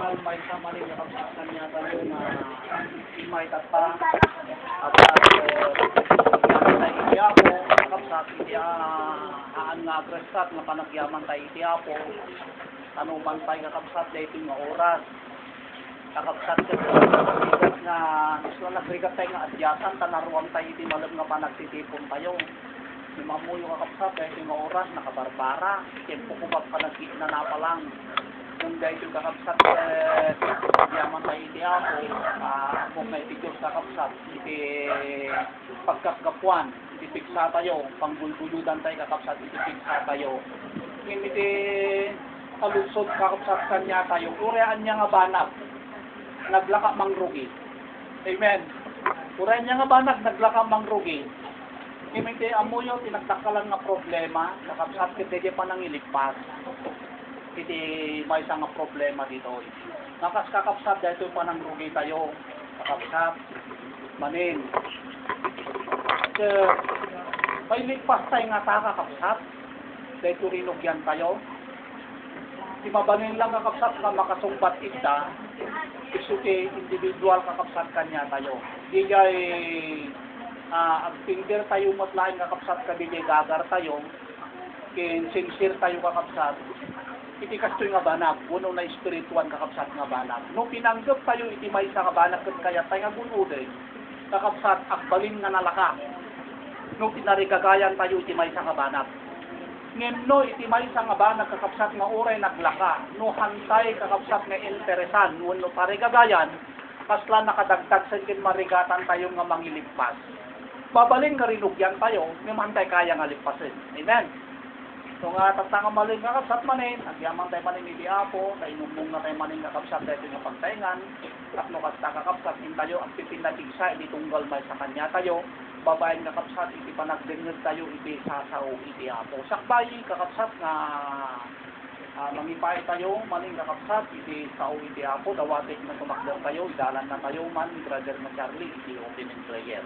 tunggal may sama rin nakapsasan niya tayo na may tata at na itiapo nakapsat haan nga agresat nga panagyaman tayo itiapo tanuman tayo nakapsat dahil nga oras nakapsat nga gusto nagrigat tayo nga adyasan tanaruan tayo iti malam nga panagsitipon tayo mamuyo kakapsat dahil nga oras nakabarbara tempo kubab panagkit na napalang kung dahil yung kakapsat yaman tayo iti ako kung na iti Diyos kakapsat iti pagkakgapuan iti piksa tayo panggulguludan tayo kakapsat iti piksa tayo ngayon iti kalusod kakapsat kanya tayo kurean niya nga banag naglaka mangrugi amen kurean niya nga banag naglaka mangrugi hindi amuyo tinagtakalan nga problema nakapsat kiti pa nang iligpas iti may isang nga problema dito nakaskakapsat dahil pa nang rugi tayo kakapsat manin may ligpas tayo nga kakapsat dahil rinugyan tayo di mabanin lang kakapsat na makasumbat ita isuki individual kakapsat kanya tayo di jay ang finger tayo matlaing kakapsat kabili gagar tayo kin sincere tayo kakapsat iti kastoy nga banag uno na espirituan kakapsat nga banag no pinanggap tayo iti may sa nga banag ket kaya tayo nga gunuday kakapsat akbalin nga nalaka no pinarigagayan tayo iti may sa nga banag no iti may sa nga banag kakapsat nga oray naglaka no hantay kakapsat nga interesan no parigagayan kasla nakadagdag sa kin marigatan tayo nga mangiligpas babalin nga rinugyan tayo, naman tayo kaya nga lipasin. Amen. So nga, tatanga maling kakapsat manin, agyaman tayo manin iti apo, tayo numong na tayo manin kakapsat tayo nga pagtaingan, at no kasta kakapsat in tayo, ang pipinatigsa, iti tunggal may sa kanya tayo, babaeng kakapsat, iti panagdengag tayo, iti sasaw, iti apo. Sakbay, kakapsat nga, mangipay tayo, maning kakapsat, iti sao, iti apo, dawatik na tumakbo tayo, idalan na tayo man, brother na Charlie, iti opening prayer.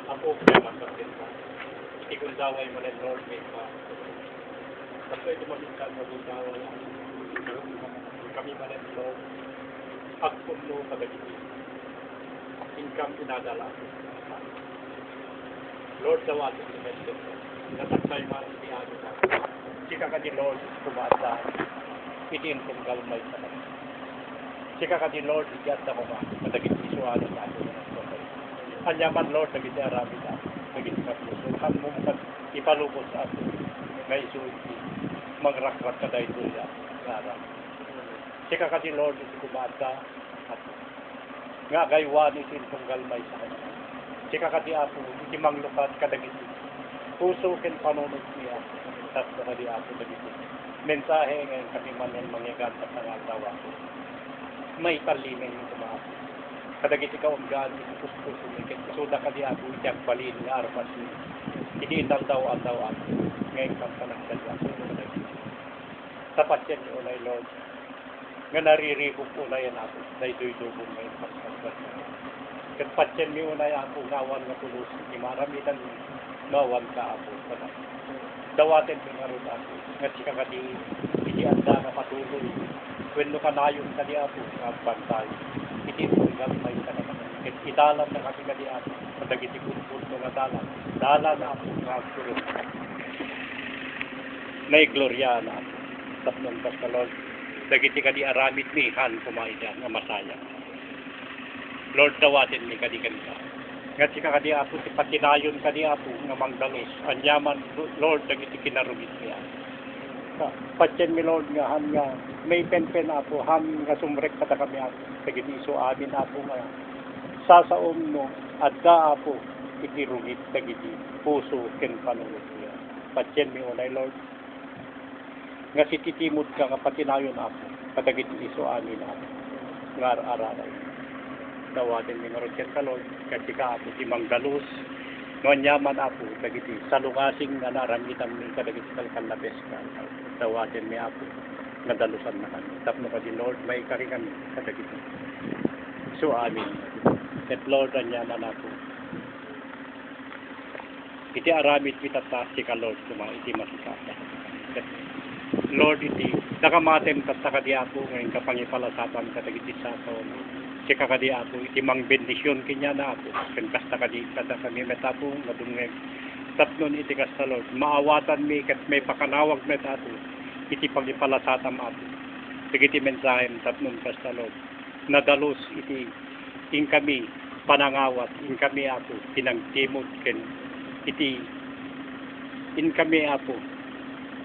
Ako kaya magkakit mo. Ikundaway mo na Lord may pa. Kasi ito magkakit mo magkundaway. Kami man ang Lord. Agpun mo kadagiti. Income pinadala. Lord dawat ang lumento. Natagtay man si ano na. Sika ka di Lord kumasa. Itin kong galmay sa kanya. Sika ka di Lord igyat na kuma. Kadagiti suwaan sa ato na anyaman Lord nagiti arami na nagiti kapuso kan mo kat ipalubos sa ato nga isuti magrakrak ka dahil doon ngara sika ka di Lord iti kumata at nga gaywan iti tunggal may sa kanya sika ka di apo iti manglukat kadagiti puso ken panunod niya at ka di apo dagiti mensahe ngayon kami man mangiganta sa ngawa may talimin ito mga kadagiti ka ungaan iti puso ket suda ka di apo iti agbalin nga armas iti indaw-dawan ngayon kang panagdala tapat yan ulay Lord nga naririhok ulay yan ako dahil dubong ngayon pagsabat ket patyan mi unay ako ngawan nga tulos iti maramitan ngawan ka ako dawaten mi nga ron ako nga sika ka di iti anda nga patuloy wenno ka nayon ka di ako nga bantay iti tunggal may sa naman ket idalan na kami ka di ako kadagiti punpun nga dalan na ako nga surut na iglorya na ako tapnon basta Lord dagiti ka di aramid mi han kumaida nga masaya Lord dawatin mi ka di kanila nga sika ka di ako ti patinayon ka di ako nga mangdalos anyaman Lord dagiti kinarugit niya patyan mi Lord nga han nga may pen ako han nga sumrek kada kami ako dagiti iso amin ako nga sasaom no adda ako iti rugit dagiti puso ken panunod niya patyan mi unay Lord nga sititimod ka nga patinayon ako kadagiti iso amin ako nga araray dawatin mi nga ron ken ka Lord kasi ka ako ti mangdalos Noon yaman apo, dagiti salungasing nga naramgitan mi kadagiti kalkalabes ka. Tawatin mi apo, nga dalusan na kami. Tapno ka di Lord, may kari kami kadagiti. So amin. At Lord, ang yaman apo. Iti aramid kita ta si ka Lord, kuma iti masisasa. Lord, iti nakamatem ka di apo, ngayon kapangipalasatan kadagiti sa si kakadi apo, iti mang bendisyon kinya na apo, ken kasta kadi kada kami metapo, madungeg, tapnon iti kasta Lord, maawatan mi, kat may pakanawag metapo, iti pagipalasatam apo, sigiti mensahem, tapnon kasta Lord, nadalos iti, in kami, panangawat, in kami apo, pinangtimod, ken iti, in kami apo,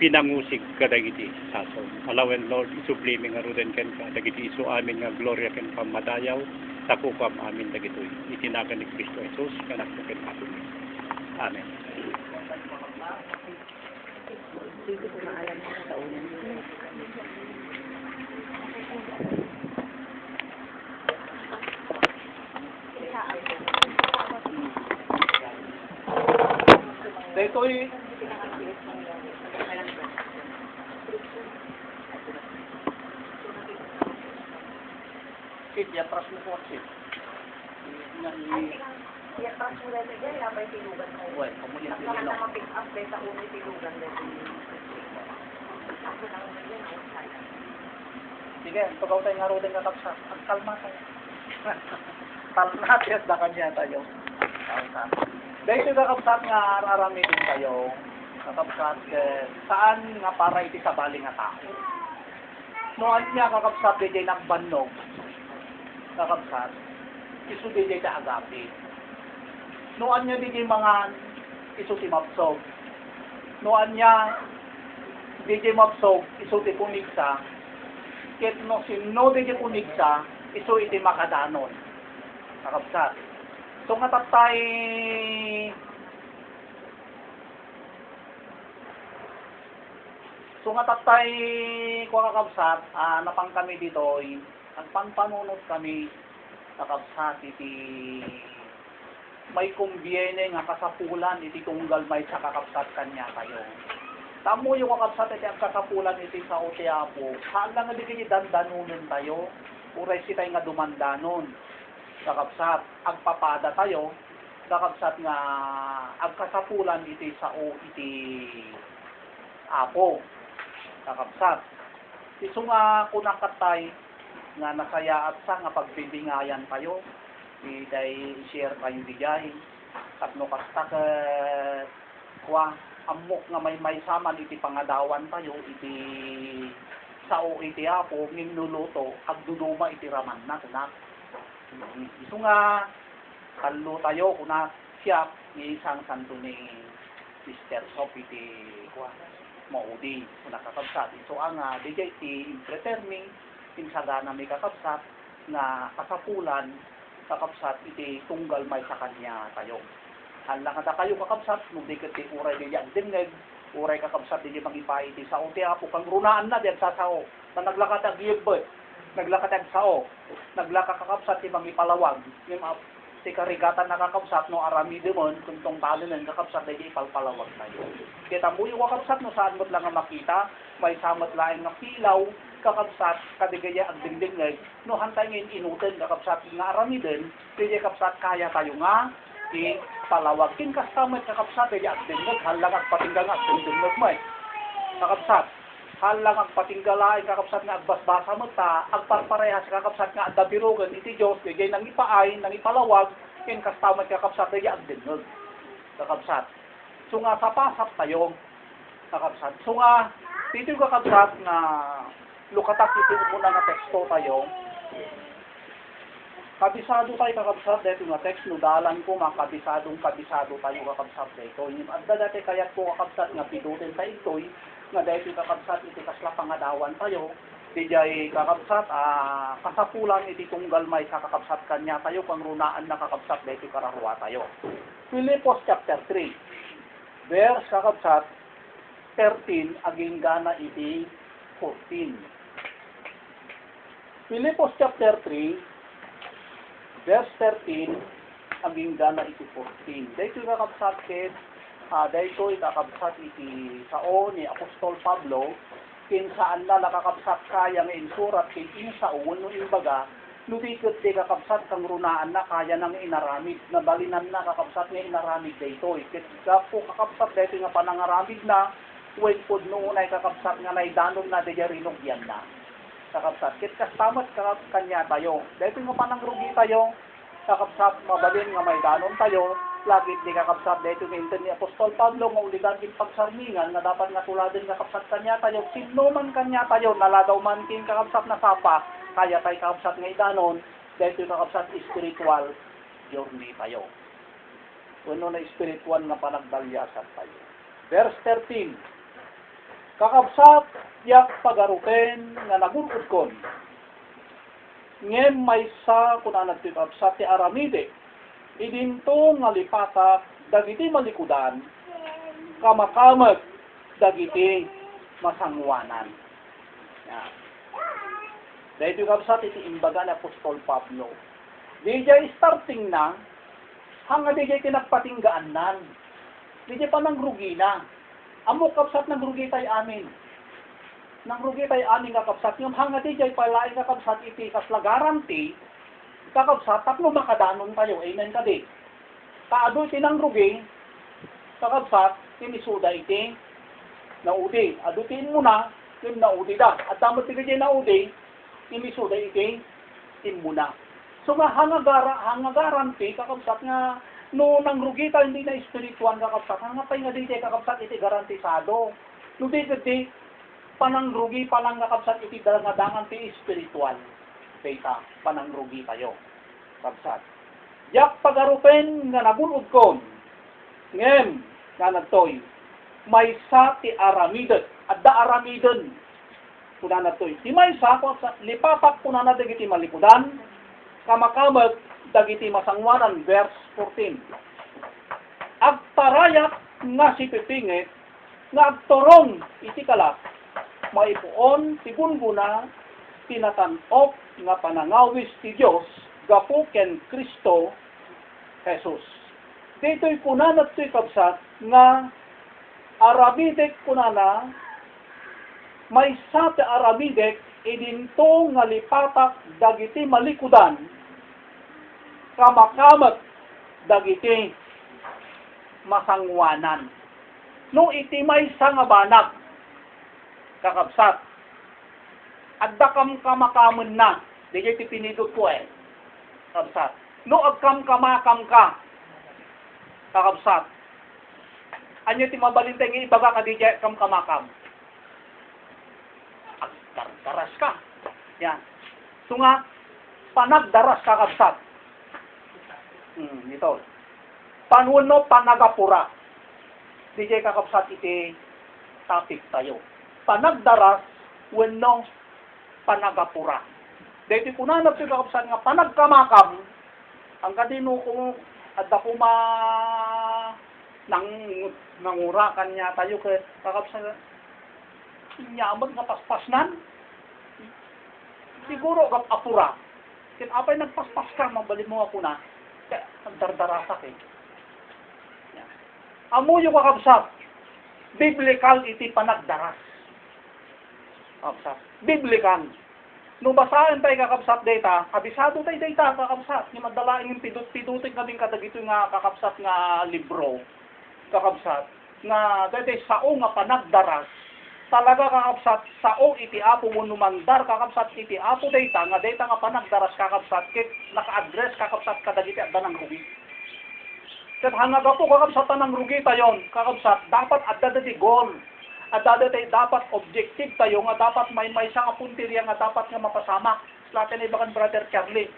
pinangusig kadagiti sason. Alawen Lord, isublimi nga ruden ken ka dagiti isu amin nga gloria ken pamadayaw takupam amin dagitoy. Itinagan ni Kristo Jesus kanak ken apo. Amen. Dito ko maalam sa taunan. Dito'y Kit, yatras mo po Kit. Yatras mo dito dyan, labay tilugan mo. Well, pamuli ang Saka pinilo. na ma-pick up dahil sa unay tilugan dito. Ako lang na yun, ako sa'yo. Sige, tugaw tayo nga rin kakapsa. Ang kalma tayo. Kalmat na kanya tayo. Dahil ito kakapsat nga aramitin tayo. Kakapsat, saan nga para iti sa baling nga tao. Noon niya kakapsat, DJ ng bannog. Kakapsat, isu DJ ta agapi. Noon niya DJ mga isu ti mapsog. Noon niya DJ mapsog, isu ti punigsa. Ket no sino DJ punigsa, isu iti makadanon. Kakapsat. So nga tatay kuha kakabsat, napang kami dito, nagpanpanunod kami kakabsat, iti may kumbiene nga kasapulan, iti tunggal may sa kakabsat kanya kayo. Tamo yung kakabsat, iti ang kasapulan, iti sa Oteapo, halang nga di kayo dandanunin tayo, uray si tayo nga dumandanon, kakabsat, agpapada tayo, kakabsat nga agkasapulan, iti sa iti Apo. Kakabsat. Isu nga kunakatay nga nasaya at sa nga pagbibingayan kayo. Iday share kayo digay. Tapno kasta kwa amok nga may saman iti pangadawan tayo iti sao iti Apo nginuluto agduduma iti raman na kunak. Isu nga kallo tayo kunak siya ni isang santo ni Sister Soap iti kwa maudi kung nakakabsat. So ang DJ ti preterming pinsagana may kakabsat na kasapulan kakabsat iti tunggal may sa kanya tayo. Hala kada kayo kakabsat nung di kati uray di ang dingeg uray kakabsat di magipay iti sa Oteapo kang runaan na di agsasao na naglakat ag yibet naglakat ag sao naglaka kakabsat di magipalawag yung si karigatan nakakabsat no aramidemon kung tong talinan kakabsat ay ipalpalawag tayo. Kaya tambuyo kakabsat no saan mo't lang ang makita, may samot laing nga pilaw, kakabsat kadigaya ang dingdingeg, no hantay ngayon inutin kakabsat nga aramiden, kaya kakabsat kaya tayo nga ipalawag. Kin kastamat kakabsat ay ang dingdingeg, halang ang patinggal nga ang dingdingeg mo kakabsat. Halang ang patinggalaay kakabsat nga agbasbasa mo ta, agparparehas kakabsat nga adabirugan iti Diyos, kaya nang ipaay, nang ipalawag, kin kastamat kakabsat ay agdingeg. Kakabsat. So nga sapasap tayo, kakabsat. So nga, dito yung kakabsat nga lukatak iti muna nga teksto tayo, kabisado tayo kakabsat, dito nga text, nudalan ko, kabisado tayo kakabsat dito. Adda dati kayat ko kakabsat nga pidutin tayo ito'y, nga dahil iti kakabsat iti kasla pangadawan tayo, dijay kakabsat, kasapulan iti tunggal may sa kakabsat kanya tayo, kang runaan na kakabsat dahil iti kararwa tayo. Filipos chapter 3, verse kakabsat, 13, aging gana iti 14. Filipos chapter 3, verse 13, aging dana iti 14. Dahito kakabsat ket, dahito kakabsat iti sao ni Apostol Pablo, kinsaan na nakakabsat kaya nga insurat kin insao no imbaga, nubikot di kakabsat kang runaan na kaya nang inaramid, nabalinan na kakabsat nga inaramid dahito. Ket po kakabsat dahito nga panangaramid na, when pod noon ay kakabsat nga naidanon na di rinugyan na. Kakabsat, ket kastamat kanya tayo. Dahito nga panangrugi tayo, kakabsat mabalin nga may danon tayo, lagi di kakabsat dahito nga inten ni Apostol Pablo nga uligan kin pagsarmingan nga dapat nga tuladin kakabsat kanya tayo, sino man kanya tayo, naladaw man kin kakabsat na sapa, kaya tayo kakabsat nga idanon, dahito kakabsat spiritual journey tayo. Kuno na spiritual nga panagdalyasan tayo. Verse 13, kakabsat yak pagarupen nga nagulod kon, ngem maysa kuna nagtikabsat ti aramide, idinto nga lipatak dagiti malikudan, kamakamat dagiti masangwanan. Yan. Dahito kabsat iti imbaga ni Apostol Pablo. Dijay starting na, hanga dijay tinagpatinggaanan. Dijay pa nangrugi na. Amo kabsat nangrugi tayo amin. Nangrugi tayo amin kakabsat. Yung hanga dijay palaing kakabsat iti kaslagaran ti, kakabsat, tapno makadanon tayo. Amen ka di. Kaado iti nangrugi, kakabsat, tinisuda iti naudi. Adutin mo na, yung naudi da. At tamot iti naudi, imisuda iti imuna. So nga hangagaran ti kakabsat nga no nangrugi tayo hindi na espiritual kakabsat, hangapay nga di kakabsat iti garantisado. No di panangrugi panang kakabsat iti dangan ti espiritual. Kita panangrugi tayo kakabsat. Yak pagarupen nga nagulod kon, ngem nga nagtoy maysa ti aramiden, adda aramiden kuna na toy. Di may sako sa lipapak kuna na dagiti malikudan, kamakamat dagiti masangwanan, verse 14. Agtarayak nga si pipingit, nga agtorong iti kalat, maipuon ti gungguna, tinatanok nga panangawis ti Dios gapu ken Kristo Jesus. Dito'y kuna na to'y kabsat nga arabidek kuna na may sa ti aramidek idinto nga lipatak dagiti malikudan, kamakamat dagiti masangwanan. No iti may sa nga banag kakabsat, adda kam kamakamun na digay ti pinidot ko kakabsat. No agkam kamakam ka kakabsat, anyo ti mabalintay nga ibaga ka digay kam kamakam, daras ka. Yan. So nga, panagdaras kakabsat. Ito. Panuno panagapura. Di jay kakabsat iti topic tayo. Panagdaras, wenno panagapura. Dito kunanap si kakabsat nga panagkamakam, ang kadino kung adda kuma nangura kanya tayo kay kakabsat inyamag nga paspasnan. Siguro kap apura. Kin apay nagpaspas ka, mabalin mo ako na. Kaya nagdardarasak Amo yung kakabsat. Biblical iti panagdaras. Kakabsat. Biblical. Nung basahin tayo kakabsat data, kabisado tayo data kakabsat. Yung madalain yung pidutik kaming kadagito nga kakabsat nga libro. Kakabsat. Nga dati sao nga panagdaras. Talaga kakabsat, sao iti apo mo numandar kakabsat iti apo data nga panagdaras kakabsat kit naka-address kakabsat kadagiti adda ng rugi. Ket hangaga po kakabsat ng rugi tayon kakabsat dapat adda dati goal. Adda dati dapat objective tayo nga dapat may sa nga puntirya nga dapat nga mapasama. Latin ibakan brother Charlie.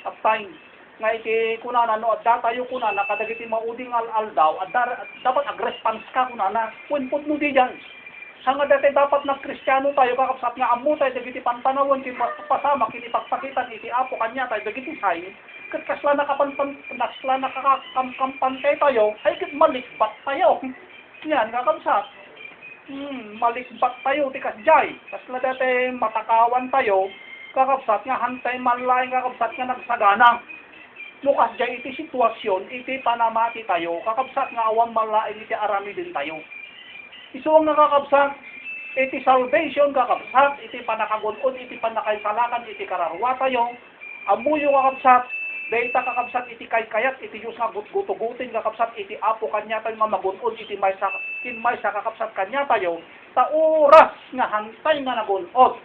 At time nga iti kunana no adda tayo kunana kadagiti mauding aldaw adda dapat ag-response ka kunana when put no di diyan. Hanga dati dapat na Kristiyano tayo kakabsat nga amo tayo dagiti pantanawon iti pasama kini pagpakitan iti apo kanya tayo dagiti sign ket kasla nakakampante tayo ay ket malikbat tayo. Yan kakabsat. Malikbat tayo ti kasjay. Kasla dati matakawan tayo kakabsat nga hantay manlaing kakabsat nga nagsagana. Lukas dyan iti sitwasyon, iti panamati tayo, kakabsat nga awan malain iti arami din tayo. Iso ang nakakabsat, iti salvation kakabsat, iti panakagunod, iti panakaisalakan, iti kararwa tayo, amuyo kakabsat, dahita kakabsat, iti kayat, iti Diyos nga gutugutin kakabsat, iti apo kanya tayo nga magunod, iti maysa kakabsat kanya tayo, ta oras nga hantay nga nagunod,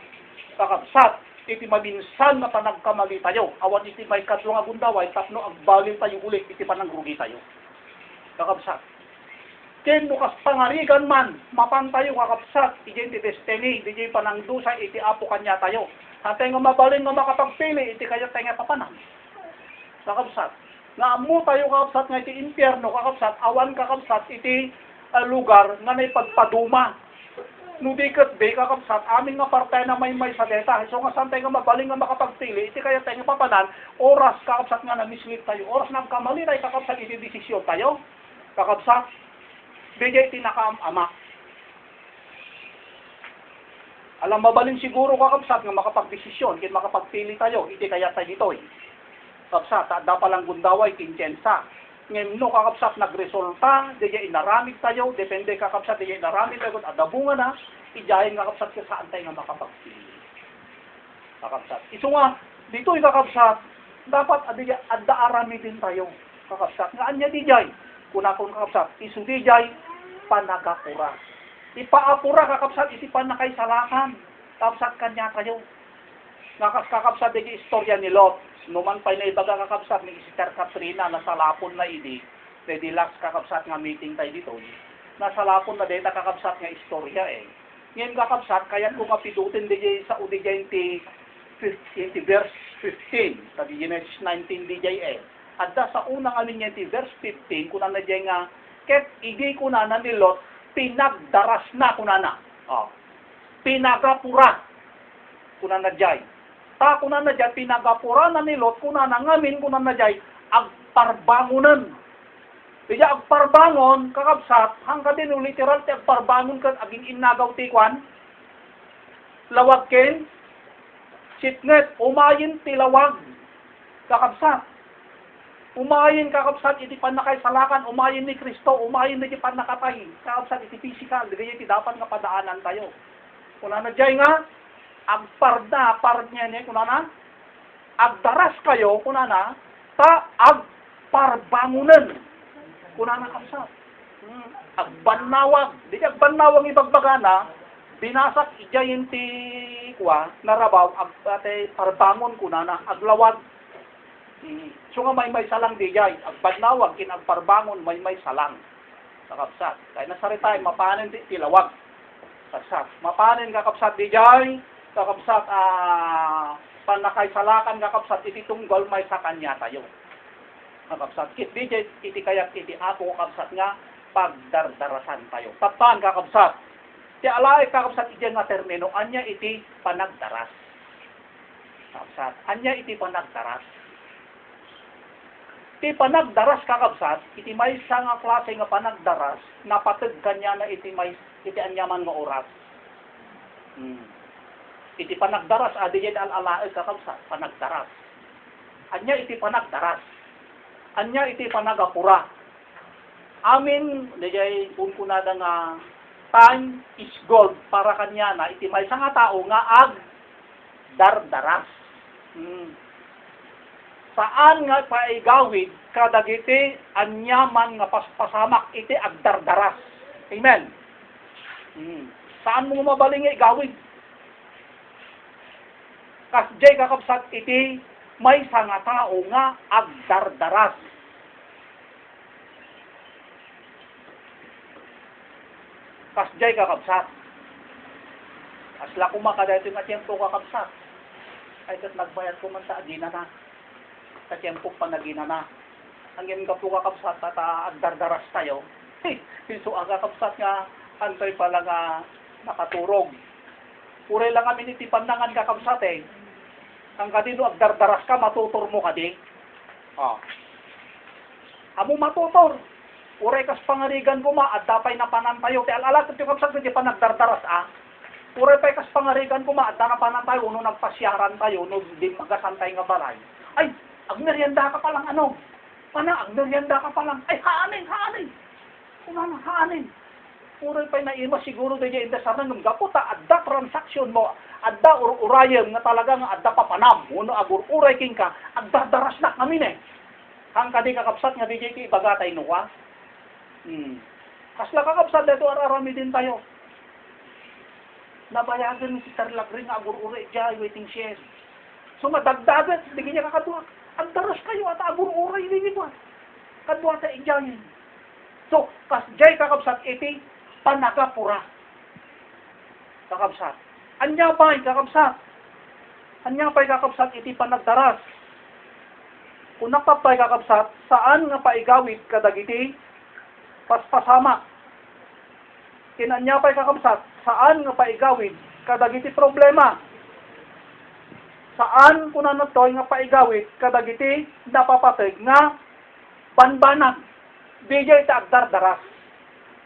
kakabsat, iti mabinsan na panagkamali tayo. Awan iti may katlo nga gundaway, tapno agbalin tayo ulit, iti panangrugi tayo. Kakabsat. Ken lukas pangarigan man, mapantayo kakabsat, iti destiny, iti panangdusa, iti apo kanya tayo. Hantay nga mabalin nga makapagpili, iti kaya tayo nga papanang. Kakabsat. Nga amu tayo kakabsat nga iti impyerno, kakabsat, awan kakabsat, iti lugar nga may pagpaduma. Nudikat be kakabsat, amin nga partay na may sa deta. So nga santay nga mabaling nga makapagpili, iti kaya tayo nga papanan, oras kakabsat nga na-mislead tayo, oras na kamali tayo kakabsat, iti desisyon tayo. Kakabsat, bigay iti nakaama. Alam mabaling siguro kakabsat nga makapagdesisyon, kin makapagpili tayo, iti kaya tayo dito. Kakabsat, da palang gundaway, kinsensa. Ngayon no kakabsat nagresulta, diya inaramid tayo, depende kakabsat, diya inaramid tayo, kung adabungan na, ijayin kakabsat ka saan tayo nga makapagpili. Kakabsat. Iso nga, dito kakabsat, dapat adda arami din tayo, kakabsat. Nga anya dijay, kunakon kakabsat, iso dijay, panagapura. Ipaapura kakabsat, iti panakaisalakan, kakabsat kanya tayo. Kakabsat, diya istorya ni Lot. Numan pa na ibaga kakabsat ni Sister Katrina, nasa lapon na idi, pwede last kakabsat nga meeting tayo dito. Nasa lapon na data kakabsat nga istorya eh. Ngayon kakabsat, kaya kung kapidutin DJ sa UDJ inti verse 15, sa Genesis 19 DJ eh. At da sa unang alin inti verse 15, kunan na dyan nga, ket igay kunana ni Lot, pinagdaras na kunana. Oh. Pinagapura kunan na dyan. Ta kunan na dyan, pinagapura na ni Lot, kunan na ngamin, kunan na dyan, agparbangunan. Kaya agparbangon, kakabsat, hangga din literal, ti agparbangon ka, aging inagaw tikwan, lawag ken, sitnget, umayin tilawag, kakabsat. Umayin kakabsat, iti panakaisalakan, umayin ni Kristo, umayin iti panakatay, kakabsat, iti physical, kaya iti dapat nga padaanan tayo. Kunan na dyan nga, agparda, parad niya niya, kunana, agdaras kayo, kunana, ta agparbangunan, kunana kapsat. Agbanawag, di agbanawag ibagbagana, binasak ijayin ti kwa, narabaw, ate parbangon kunana, aglawag. So nga may salang di jay, agbanawag, kin agparbangon, may salang. Kakapsat, kaya nasaritay, mapanin ti tilawag. Kakapsat, mapanin kakapsat di jay, kakabsat, panakaisalakan kakabsat, iti tunggal may sa kanya tayo. Kakabsat, kit DJ, iti kayak iti ako kakabsat nga, pagdardarasan tayo. Tapan kakabsat, ti alay kakabsat iti nga termino, anya iti panagdaras. Kakabsat, anya iti panagdaras. Ti panagdaras kakabsat, iti may nga klase nga panagdaras, napatid kanya na iti anyaman nga oras. Iti panagdaras, adiyan al-alae kakabsat, panagdaras. Anya iti panagdaras. Anya iti panagapura. Amin, dijay punkunada nga, time is gold para kanya na, iti may nga tao nga dardaras. Saan nga paigawid, kadagiti anyaman nga paspasamak, iti agdardaras. Amen. Saan mo mabaling igawid? Kasjay kakabsat iti may nga tao nga agdardaras. Kasjay kakabsat. Asla kumakadayto nga tiyempo kakabsat. Ay kat nagbayad ko man sa agina na. Sa tiyempo pa nagina na. Ang yan ka po kakabsat at agdardaras tayo. Piso ang kakabsat nga antay pala nga nakaturog. Puray lang kami niti pandangan kakabsat eh. Ang kadino agdardaras ka, matutor mo ka di. Amo matutor. Puray kas pangarigan ko ma, at dapay na panantayo. Ti alalat at yung kapsat di pa nagdardaras Puray pa kas pangarigan ko ma, at na panantayo, no nagpasyaran tayo, no di magasantay nga balay. Ay, Ang merienda ka palang ano? Ang merienda ka palang, ay haanin. Kunana, haanin. Puro pa naima siguro da dyan indasaran ng gaputa, adda transaksyon mo, adda urayem nga talaga nga adda papanam. Uno agur uray king ka, adda daras na kami ne. Hang kadi kakapsat nga di dyan ibagatay no ka. Kasla kakapsat dito ararami din tayo. Nabayagan si Tarlagring agur uray dyan, waiting shares. So madagdagan, di niya kakadwa. Ang daras kayo at agur uray din ito. Kadwa sa idyayin. So, kas jay kakapsat iti, panagapura. Kakabsat. Anya pa'y kakabsat. Anya pa'y kakabsat iti panagdaras. Kung nakapay kakabsat, saan nga paigawit kadagiti paspasama. Kinanya pa'y kakabsat, saan nga paigawit kadagiti problema. Saan kung ano to'y nga paigawit kadagiti napapatig nga banbanag. Dijay ta agdardaras.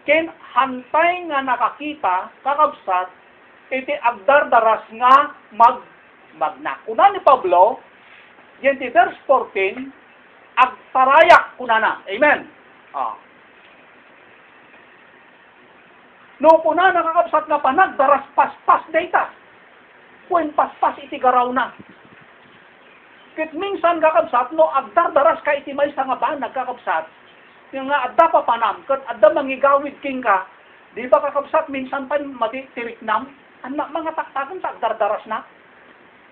Ken hantay nga nakakita kakabsat iti agdardaras nga magna. Kuna ni Pablo, yan ti verse 14, agtarayak kunana. Amen. No kuna nakakabsat nga panagdaras paspas data. Kung paspas iti garaw na. Kit minsan kakabsat no agdardaras ka iti may nga ba nagkakabsat. Yung nga, adda pa panam, kat adda mangigawid king ka, di ba kakabsat, minsan pa matitiriknam, mga taktakan sa dardaras na.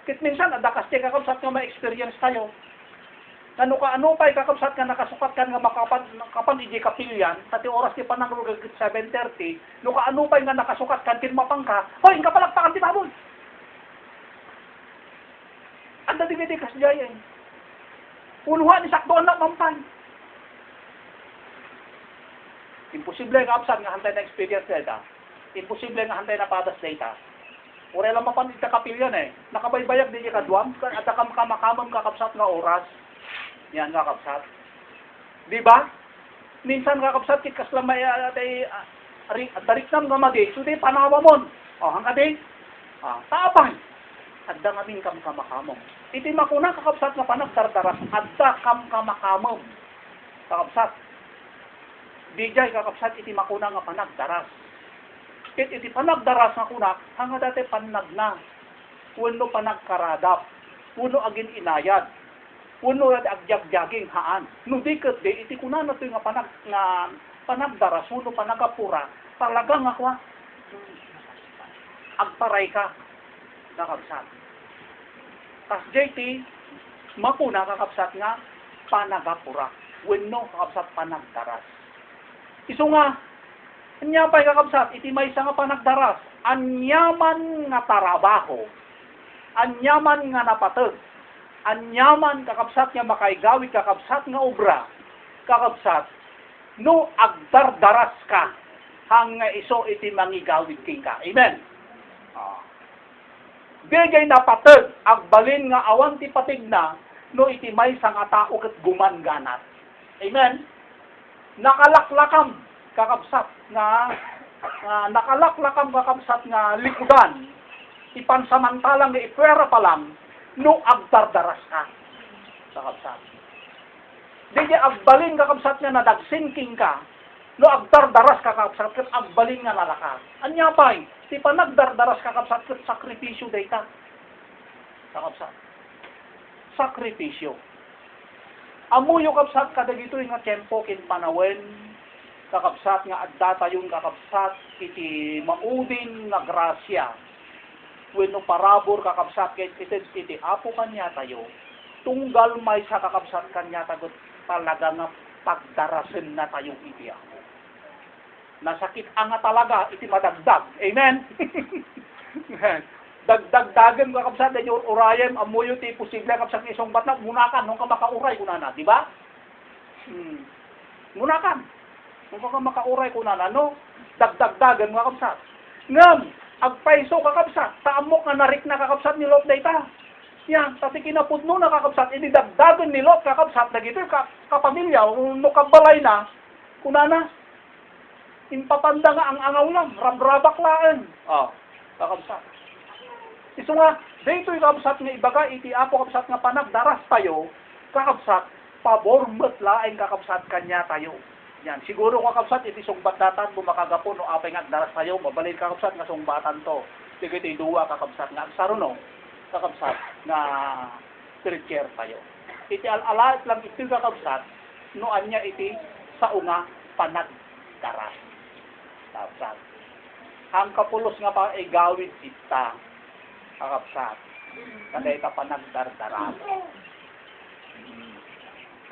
Kit minsan, adda kasi kakabsat nga ma-experience tayo. Ano pa kakabsat nga nakasukat ka nga makapan iji kapilyan, pati oras ti panangrugag 7:30, no ano pa nga nakasukat ka, tinmapang ka, hoy, nga palagpakan ti babon. Adda di kas jayen. Punuhan, isakdoan na mampay. Imposible nga absat nga hantay na experience data. Imposible nga hantay na padas data. Ure lang mapanit ka kapilyan eh. Nakabaybayag din ka duwam. At makamang kakapsat nga oras. Yan nga kapsat. Di ba? Minsan kakapsat kikas lang may tarik nam nga magi. So di panawa mon. Hangka di. Taapay. Adda nga min kamakamong. Iti makuna kakapsat nga panagdardaras. Adda kamakamong. Kakapsat. Dijay kakapsat iti makuna nga panagdaras. Iti panagdaras nga kuna, hanga dati panagna. Puno panagkaradap. Puno agin inayad. Puno dati agyag-jaging haan. No diket di, iti kuna na ito nga panagdaras, puno panagapura. Talaga nga kwa, agparay ka. Kakapsat. Tas JT, makuna kakapsat nga panagapura. Puno kakapsat panagdaras. Iso nga, anya pa'y kakabsat, iti may nga panagdaras, anyaman nga tarabaho, anyaman nga napatag, anyaman kakabsat nga makaigawid, kakabsat nga obra, kakabsat, no agdardaras ka, hanga iso iti mangigawid king ka. Amen. Bigay napatag, agbalin nga awan ti patig na, no iti may nga tao kat gumanganat. Amen. Nakalaklakam kakabsat nga likudan ipansamantalang nga ipwera pa lang no agdardaras ka kakabsat. Di agbalin kakabsat nga nadagsinking ka no agdardaras ka kakabsat kat agbalin nga nalakas. Anya pa'y ti panagdardaras kakabsat kat sakripisyo dayta kakabsat. Sakripisyo. Amuyo kapsat kadagito nga tempo kin panawen kakabsat nga adda tayon kakabsat iti maudin nga grasya wenno parabor kakabsat ket iti apo kanya tayo tunggal may sa kakabsat kanya tagot talaga nga pagdarasen na tayo iti ako. Nasakit nga talaga iti madagdag. Amen. Dagdagan ka kapsat na yung urayem, amuyo ti posible kapsat ng isang batang, munakan, nung ka makauray kunana, di ba? Munakan, nung ka makauray kunana, no? Dagdagan ka kapsat. Ngam, agpaiso ka kapsat, taamok nga narik na kakapsat ni Lot na ita. Yan, tati kinapudno na kakapsat, ini dagdagan ni Lot kakapsat, na gito kapamilya, no kabalay na, kunana, impapanda nga ang angaw lang, rabrabak laan. Kakapsat. Iso nga, dito yung kapsat nga ibaga, iti apo kapsat nga panagdaras tayo, kakabsat, pabor metlaeng kakabsat kanya tayo. Yan, siguro kakabsat, iti sungbat datan, bumakagapon, no apay nga daras tayo, mabalin kakabsat nga sungbatan to. Sige iti duwa kakabsat nga agsaruno, kakabsat nga teacher tayo. Iti alalat lang iti kakabsat, no anya iti sa una panagdaras. Kakabsat. Ang kapulos nga pa ay gawid ita, kakabsat. Kada ita panagdardaras.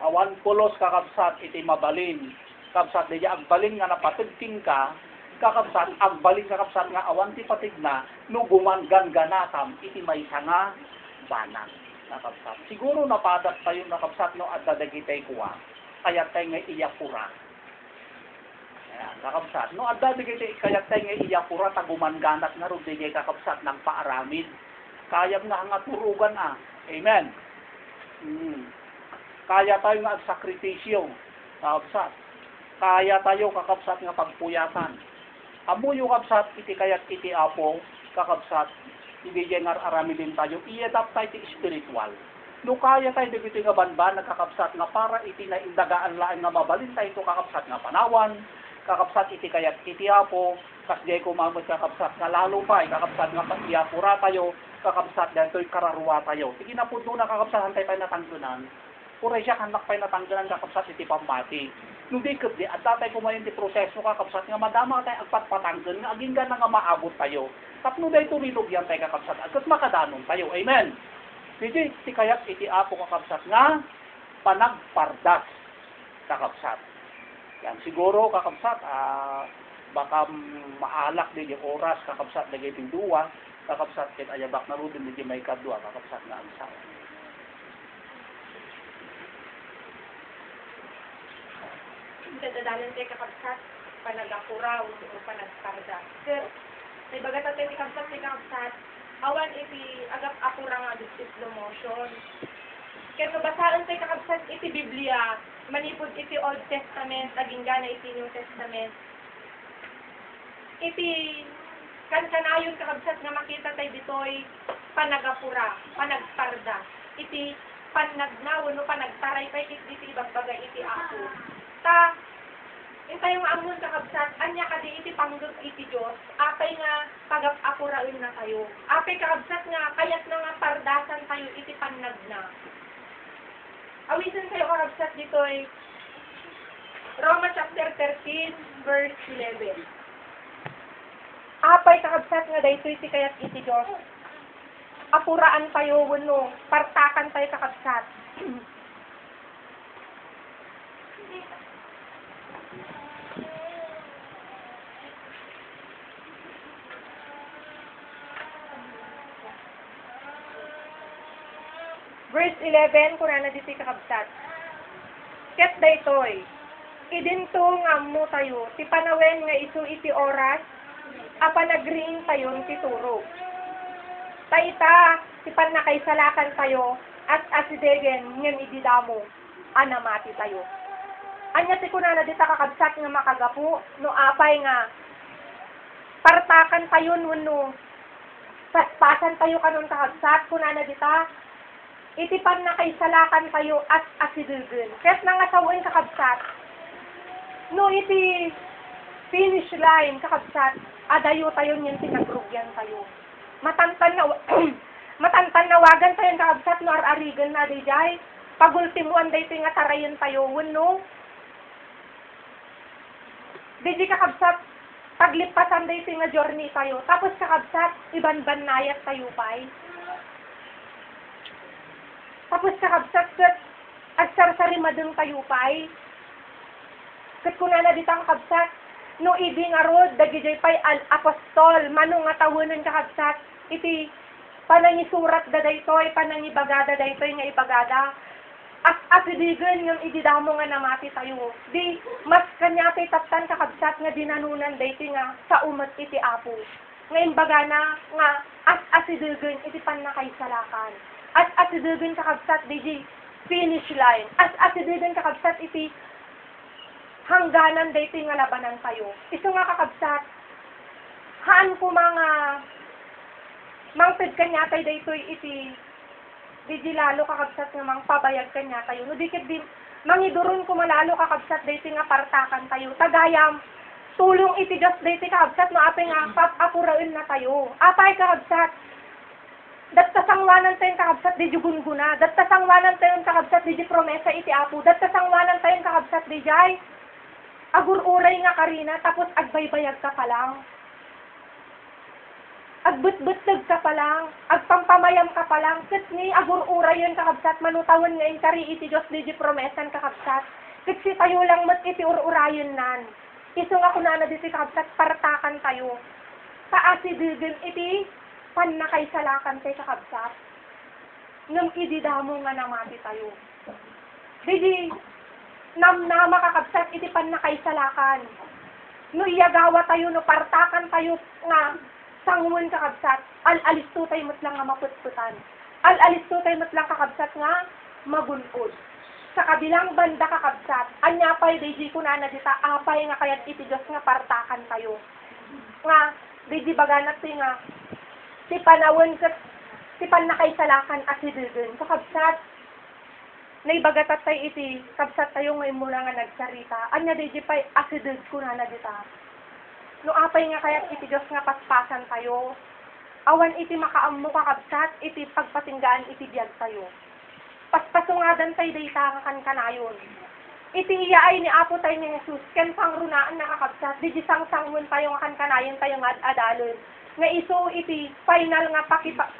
Awan pulos kakabsat iti mabalin. Kakabsat diya agbalin nga napatagting ka, kakabsat agbalin kakabsat nga awan ti patig na no gumanggan ganatam iti maysa nga banang. Kakabsat. Siguro napadat tayo nakabsat no at dadagitay kuwa. Kaya tayo nga iyapura. Ayan, kakabsat. No at dadagitay kaya tayo nga iyapura tagumanganat nga ro digay kakabsat ng paaramid. Kayam nga nga turugan Amen. Kaya tayo nga agsakripisyo. Kakabsat. Kaya tayo kakabsat nga pagpuyatan. Amuyo kakabsat iti kayat iti apo, kakabsat, ibigay nga aramilin tayo, i-adapt tayo iti spiritual. No kaya tayo dito nga banban, kakabsat nga para iti na indagaan laan nga mabalin tayo ito kakabsat nga panawan, kakabsat iti kayat iti apo, kasjay kumamot kakabsat nga lalo pa, kakabsat nga pag-iapura tayo, kakabsat dito'y kararuwa tayo. Sige na po doon na kakabsat tayo pa natanggunan. Pura siya kanak pa natanggalan kakabsat iti pambati. Nung di di at tatay kumain ti proseso kakabsat nga madama tayo agpatpatanggan nga aging nga nga maabot tayo. Tapno dahi tumilog yan tayo kakabsat agkat makadanon tayo. Amen. Hindi ti kayat iti apo kakabsat nga panagpardas kakabsat. Yan siguro kakabsat baka maalak din yung oras kakabsat na gayong duwa kakabsat ket ayabak na rudin di may kadwa kakabsat nga ang sao. Dadadalan tayo kakabsat, panagakuraw o panagparda. Sir, may bagat tayo ti kakabsat, awan iti agap-apura nga dis slow motion. Kaya nabasaan tayo kakabsat iti Biblia, manipod iti Old Testament, aging gana iti New Testament. Iti kankanayon kakabsat nga makita tayo dito'y panagapura, panagparda. Iti panagnaw, no panagtaray pa iti ibang bagay iti ako. Intay nga amon kakabsat, anya kadi iti panggod iti Diyos, apay nga pagap-apurain na tayo. Apay kakabsat nga, kayat na nga pardasan tayo iti panagna. Awisan tayo kakabsat dito'y Roma chapter 13, verse 11. Apay kakabsat nga dayto iti kayat iti Diyos. Apuraan tayo, wano, partakan tayo kakabsat. Verse 11, kurana dito kakabsat. Ket daytoy, idinto nga mo tayo, ti panawen nga isu iti oras, apa nagriin tayo ti turog. Taita, ti panakaisalakan tayo, at asidegen ngem ididamo, anamati tayo. Anya ti kunana dito kakabsat nga makagapu, no apay nga, partakan tayo no, paspasan tayo kanon kakabsat, kunana dito, iti pan nakaisalakan tayo at asidugun. Kaya't nangasawin kakabsat, no iti finish line kakabsat, adayo tayo niyan tinagrugyan tayo. Matantan nawagan tayo kakabsat, no ararigan na dijay, pagultimuan dahi ito nga tarayan tayo, no? Didi kakabsat, paglipasan dahi ito nga journey tayo. Tapos kakabsat, iban-banayat tayo pa'y. Tapos kakabsat, agsar-sarimadong tayo pa'y. Kat kunana ditang kakabsat, no idi nga rod, dagijay pa'y al-apostol, manong nga tawanan kakabsat, iti panangisurat da daytoy, panangibagada daytoy nga ibagada. Asidigan ng ididamo nga namati tayo. Di, mas kanya tay taptan kakabsat nga dinanunan daytoy nga sa umat iti apo. Ngayon baga na nga asidigan iti panakaisalakan. Asidigan kakabsat di finish line. Asidigan kakabsat iti hangganan daytoy nga labanan tayo. Iso nga kakabsat, haan ko mga mangpid kanya tay daytoy iti di lalo kakabsat nga mang pabayag kanya tayo. No dikit di mangiduron ko malalo kakabsat dito nga partakan tayo. Tagayam tulong iti Diyos dito kakabsat no apay nga apurain na tayo. Apay kakabsat. Datta sangwanan tayong kakabsat di jugunguna. Datta sangwanan tayong kakabsat di promesa iti Apo. Datta sangwanan tayong kakabsat di jay. Agur-uray nga karina tapos agbaybayag ka pa lang. Agbut-butag ka pa lang, agpampamayam ka pa lang, kat ni agur-uray yun kakabsat, manutawan ngayon kari iti Diyos di promesan kakabsat. Kasi tayo lang mat iti ur-urayon nan. Iso nga kunana di si kakabsat, partakan tayo. Paasidigin iti panakaisalakan tayo kakabsat. Ngam ididamo nga namati tayo. Di namnama kakabsat iti panakaisalakan. No iyagawa tayo, no partakan tayo nga, sangumun kakabsat, al-alisto tayo matlang nga maputputan. Al-alisto tayo matlang kakabsat nga magunod. Sa kabilang banda kakabsat, anyapay DJ ko na dita, apay nga kayat iti Diyos nga partakan tayo. Nga, DJ baganat nga, si panawon kat, si panakaisalakan at si Dudun. Kakabsat, naibagatat tayo iti, kabsat tayo ngayon mula nga nagsarita. Anya DJ pa'y asidud ko na dita. No apay nga kayat iti Diyos nga paspasan tayo. Awan iti makaammo kakabsat, iti pagpatinggaan iti biyag tayo. Paspasungadan tayo dayta nga kankanayon. Iti iyaay ni Apo tayo ni Jesus, ken pangrunaan na kakabsat, di sang-sangun tayo nga kankanayon tayo nga adalon. Nga iso iti final nga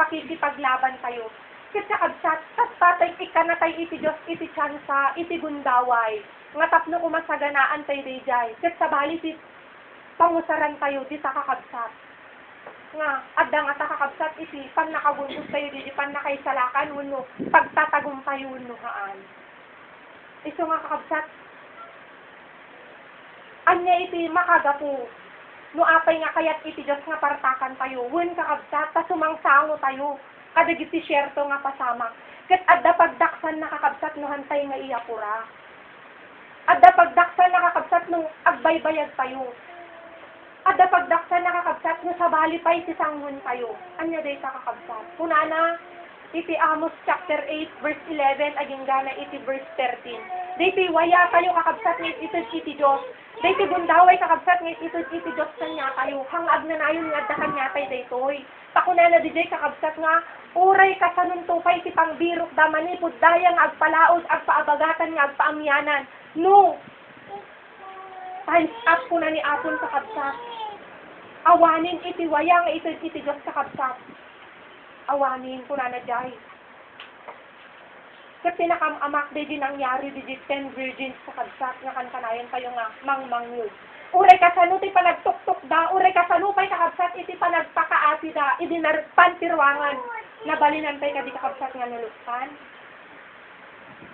pakikipaglaban tayo. Ket kakabsat, tas patay ikanatay iti Diyos, iti tsansa, iti gundaway. Nga tapno kumasaganaan tayo dayjay. Ket sabali ti pangusaran tayo di sa kakabsat. Nga, adang at kakabsat iti, pan nakabunod tayo di pan nakaisalakan, uno, pagtatagong tayo, uno haan. Iso nga kakabsat, anya iti makagapo, no apay nga kayat iti Diyos nga partakan tayo, un kakabsat, ta sumangsango tayo, kadag iti syerto nga pasama. Kat adda pagdaksan na kakabsat, no hantay nga iyapura. Adda pagdaksan na kakabsat, no agbaybayad tayo. Adda pagdaksan nakakabsat no sabali pa iti sangun tayo. Anya day sa kakabsat. Kunana iti Amos chapter 8 verse 11 aging gana iti verse 13. Diti waya tayo kakabsat ng itud iti Diyos. Diti gundaway kakabsat ng itud iti Diyos kanya tayo. Hangag na nayon nga adda kanya tayo daytoy. Pakunana di day kakabsat nga uray kasanun tupay iti pangbirok da manipud dayang agpalaod agpaabagatan nga agpaamyanan. No. Times up ko na ni Apon sa kabsat. Awanin iti wayang iti Diyos sa kabsat. Awanin ko na jay. Kasi nakamamak di nangyari di 10 virgins sa kabsat nga kankanayan kayo nga mangmangyod. Uray kasano ti panagtuktok da, uray kasano pa'y kakabsat iti panagpakaasi da, iti pantirwangan. Nabalinan pa'y kadi kakabsat nga nulukpan.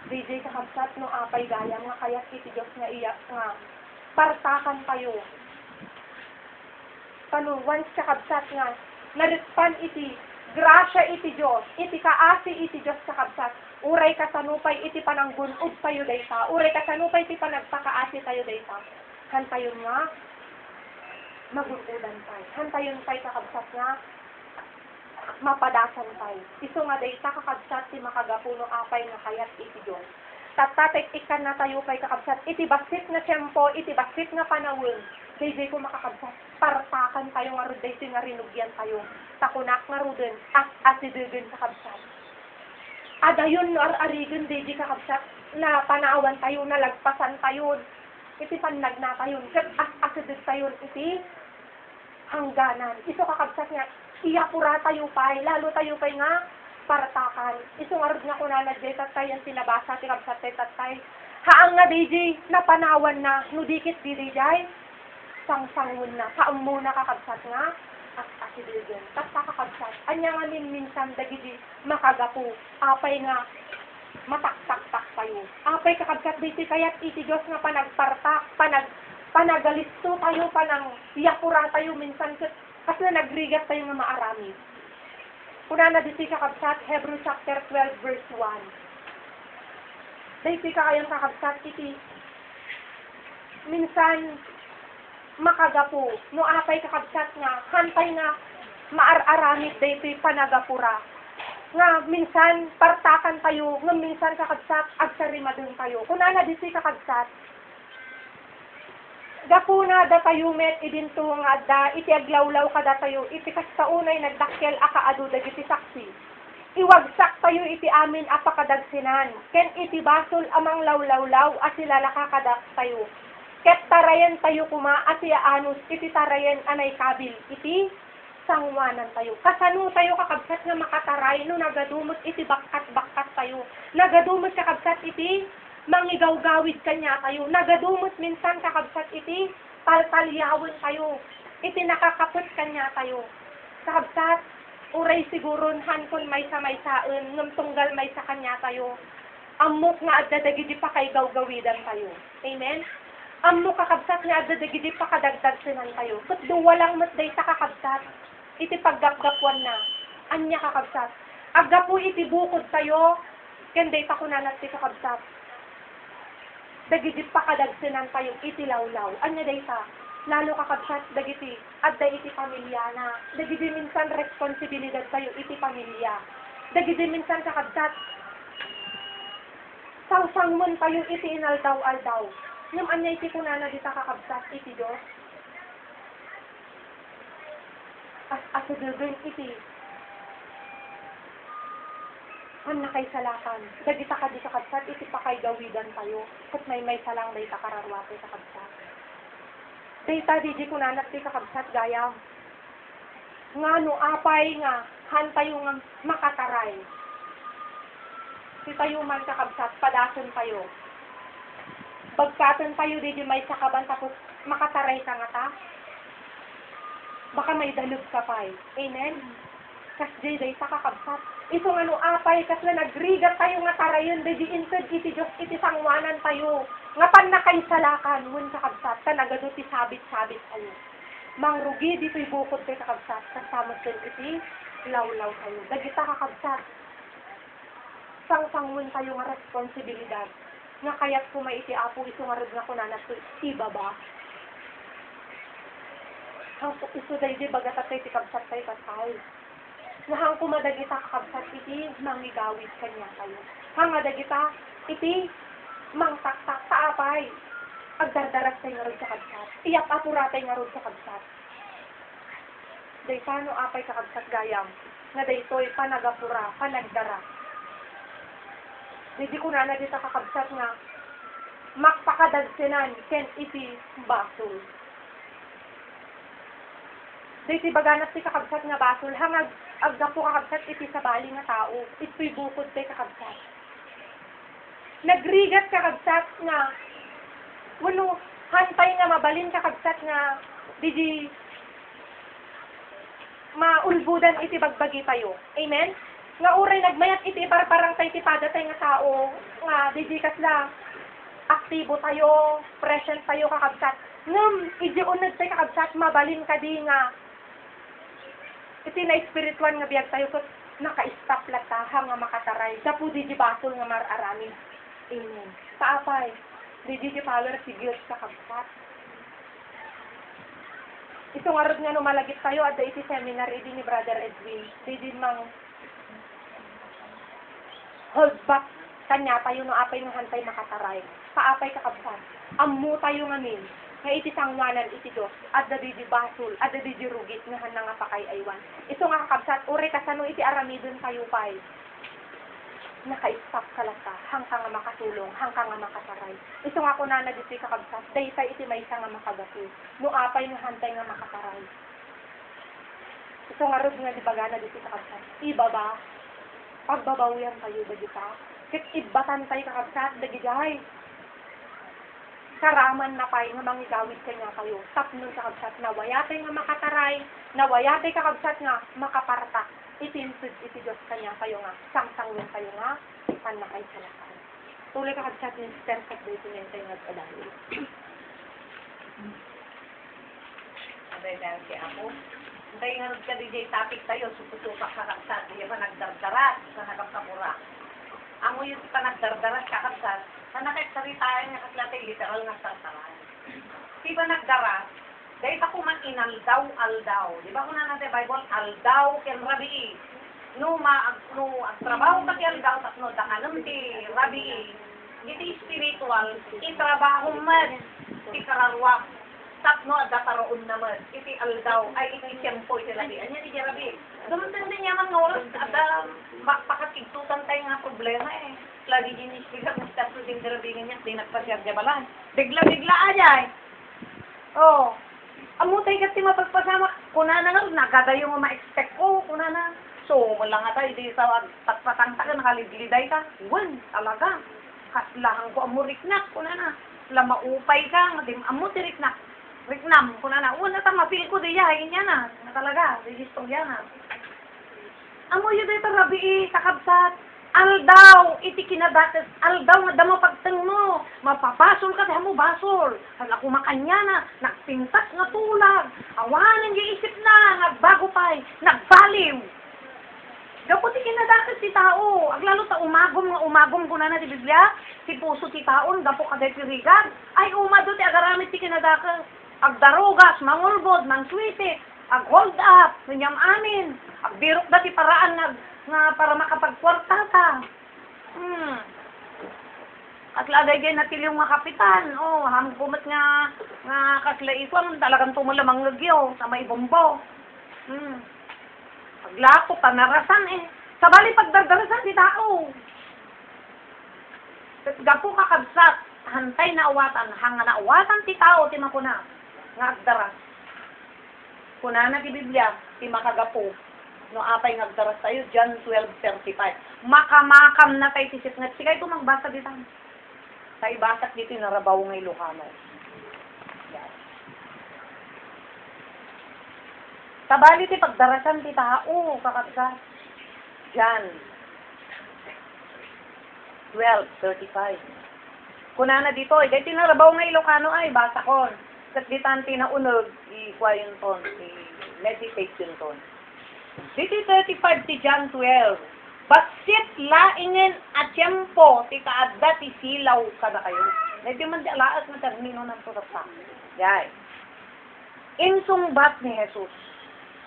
DJ kakabsat no apay gayang nga kayat iti Diyos nga iyak nga partakan tayo. Pano, once kakabsat nga, narispan iti, grasya iti Diyos, iti kaasi iti Diyos kakabsat, uray kasanupay iti pananggunod tayo dayta, uray kasanupay iti panagpakaasi tayo dayta, hantayon nga, magunudan tayo, hantayon tayo kakabsat nga, mapadasan tayo. Iso nga dayta kakabsat, ti makagapuno apay nga kayat iti Diyos. Tatatek ikan na tayo kay kakabsat, iti basit na tiyempo, iti basit na panawin, day ko makakabsat, partakan tayo nga ruday nga rinugyan tayo, takunak nga rudin, asidugin kakabsat. Adayon no ar-arigun, day kakabsat, na panawan tayo, na lagpasan tayo, iti panlag na tayo, asidug tayo, iti hangganan. Iso kakabsat nga, iyapura tayo pa, lalo tayo pa nga, partakan. Isungarod nga ko na tatay ang sinabasa, tikabsat tatay. Haang nga DJ, napanawan na, nudikit di DJ, sang-sangun na, kaam muna kakabsat nga, at asidilgan. Tapos kakabsat, anya nga minsan dagidi makagapo, apay nga, matak-tak-tak tayo. Apay kakabsat DJ, kaya't iti Diyos nga panagpartak, panagalisto tayo, panang iyapura tayo minsan, kasi nagrigat tayo nga maarami. Kunana di kakabsat, Hebrews chapter 12 verse 1. Dahil kayang kakabsat iti minsan makagapo, no apay kakabsat nga, hantay nga maararamit dahil panagapura. nga minsan partakan tayo, nga minsan kakabsat, agsarimadon tayo. Kung na di si kakabsat, gapuna da tayo met idinto nga da, iti aglawlaw kada tayo, iti kastaunay nagdakkel akaadu dagiti saksi. Iwagsak tayo iti amin apakadagsinan, ken iti basol amang lawlawlaw at silalaka kadak tayo. Ket tarayan tayo kuma at anus, iti tarayan anay kabil, iti sangwanan tayo. Kasano tayo kakabsat nga makataray no nagadumot iti bakkat-bakkat tayo. Nagadumot kakabsat iti mangigaw-gawid kanya tayo. Nagadumot minsan kakabsat iti taltalyawin tayo. Iti nakakapot kanya tayo. Kakabsat, uray siguron hankon may sa saan, ngam tunggal may sa kanya tayo. Amok nga adadagidi pa kay gaw-gawidan tayo. Amen? Amok kakabsat nga adadagidi pa kadagdag sinan tayo. Kat duwalang matday sa kakabsat. Iti paggapgapuan na, anya kakabsat. Aggapu iti bukod tayo, kenday pa kunanat ti kakabsat. Dagiti pa kadagsinan tayo, iti lawlaw. Anya day ta, lalo kakabsat, dagiti, adda iti pamilya na. Dagiti minsan responsibilidad tayo, iti pamilya. Dagiti minsan kakabsat, sawsangmon tayo, iti inaldaw-aldaw. Ngam anya iti kunana dita kakabsat, iti Diyos. Aso duldoy iti an nakay salakan dagita ka di sa kabsat iti pakay gawidan tayo kat may salang day takararwate sa kabsat dayta di kunanat ti kakabsat gayam nga no apay nga han tayo nga makataray ti tayo man kakabsat padason tayo bagkaton tayo di may sakaban tapos makataray ka nga ta baka may dalog ka pa eh. Amen? Kas day sa kakabsat. Isong ano apay, kas na nagrigat tayo nga tarayon, day di inted iti Diyos, iti sangwanan tayo. Nga pan na kay salakan, ngun kakabsat, tanagado ti sabit-sabit tayo. Mangrugi dito'y bukod kay kakabsat, kasamos din iti lawlaw tayo. Dagita kakabsat. Sang-sangun tayo nga responsibilidad. Nga kaya't kumay iti apo, isong arad nga kunanat ko, ibaba. Hang iso day di bagat at iti kabsat tayo kasay. Nga hang kumadagita kakabsat iti mangigawid kanya tayo. Hang adagita iti mangtaktak kaapay. Agdardaras tayo nga ron sa kabsat. Iyak apuratay nga ron sa kabsat. Day paano apay kakabsat gayam. Nga day to'y panagapura, panagdara. Di ko na dita kakabsat nga makpakadagsinan ken iti basol. Diti baganat ti kakabsat nga basol, hangag aggapo kakabsat iti sabali nga tao, ito'y bukod ti kakabsat. Nagrigat kakabsat nga, wano, hantay nga mabalin kakabsat nga, di maulbudan iti bagbagi tayo. Amen? Nga uray nagmayat iti parparang tayo iti padatay nga tao, nga di kasla, aktibo tayo, present tayo kakabsat. Ngam, iji unod tayo kakabsat, mabalin ka di nga, iti na espirituan nga biyag tayo kat naka-stop lataha nga makataray. Dapo di basol nga mararami. Amen. Paapay, di power si Diyos sa kabsat. Ito nga rin nga numalagit tayo at iti seminar iti ni Brother Edwin. Di mang hold back kanya tayo no apay ng hantay makataray. Paapay kakabsat. Ammo tayo ngamin. Nga iti sangwanan iti Diyos, at di basol, at di rugit, nga hanang nga pakay aywan. Ito nga kakabsat, uri kasano iti aramidon tayo pa'y. Naka-stop ka lang ka, hangka nga makatulong, hangka nga makataray. Ito nga kunana dito kakabsat, dayta iti may isa nga makagato, no apay nga hantay nga makataray. Ito nga rod nga di bagana dito kakabsat, ibaba, pagbabawian tayo ba dito? Kit ibatan tayo kakabsat, dagigay. Karaman na pay nga mangigawid kanya kayo. Tapnon sa kabsat na wayatay nga makataray, na wayatay kakabsat nga makaparta. Itinsud iti Diyos kanya kayo nga. Sangsangin kayo nga, panakay sa lakan. Tuloy kakabsat ni Sister Kat dito niya tayo nagpadali. Abay dahil si ako. Hintay nga ka DJ topic tayo, supusupak kakabsat. Hindi pa nagdardaras sa nagapapura. Amo yung pa nagdardaras kakabsat. Na nakitsaritaan nga kaslatay literal nga sartaran. Di ba nagdara? Dahil ako man inaldaw-aldaw. Di ba kung na natin Bible? Aldaw ken rabi. no ang trabaho ka kaya daw tatno dakanam ti rabi iti spiritual itrabaho man ti kararwa tatno dataroon naman iti aldaw ay iti tiyempo iti rabi anya ti rabi dumantan din yaman nga oras ada pakakigtutan tayo nga problema eh lagi din ispigat mo sa din rabi nga di nagpasyar jabalan bigla ajay oh amutay kasi mapagpasama kunana nga nagadayo mo ma-expect ko kunana. So, wala nga tayo, di sa patpatang taga, nakaligliday ka. Iwan, talaga. Kaslahan ko amuriknak, kuna na. Lamaupay ka, amutiriknak. Riknam, kuna na. Una ta, mapil ko di yahin yan na. Na talaga, registro yan na. Amo yun dito, rabi, kakabsat. Aldaw, iti kinadatas. Aldaw, nga damo pagtang mo. Mapapasol ka, mo basol. Hala kumakanya na, nagpintas nga tulag. Awanan yung isip na, nagbago pa'y, nagbaliw. Dapat ikinadakas si tao. Aglalo ta umagom ko na ti Biblia. Si puso ti taon, gapo kaday pirigan. Ay umado ti agaramit ti kinadakas. Agdarugas, mangulbod, mangsuite, ag-hold up, ninyam amin. Agbirok da ti paraan nga para makapagkwarta ta. At lagay gay natil yung mga kapitan. Oh, hamgumat nga kaslaiswan, talagang tumulamang nagyo sa may bombo. Paglako, panarasan eh. Sabali pagdardarasan di tao. Gapo kakabsat, hantay na awatan, hanga na awatan ti tao, ti makuna. Nga agdaras. Kuna na ti Biblia, ti makagapo. No apay nga agdaras tayo, John 12:35. Makamakam na tayo tisip nga. Sigay ito magbasa di tayo. Tayo basat dito narabaw ng Ilocano. Yan. Sabali ti pagdarasan ti tao, kakabsat. John 12:35. Kunana dito, dahil tinarabaw nga Ilocano ay, basa kon. Kat ditan tinaunog, i-kwayon ton, i-meditation ton. Dito 35 ti John 12. Basit laingen at tiyempo, ti kaadda ti silaw kada kayo. Dahil man di alaas na termino ng tutapsa. Yay. Insungbat ni Jesus.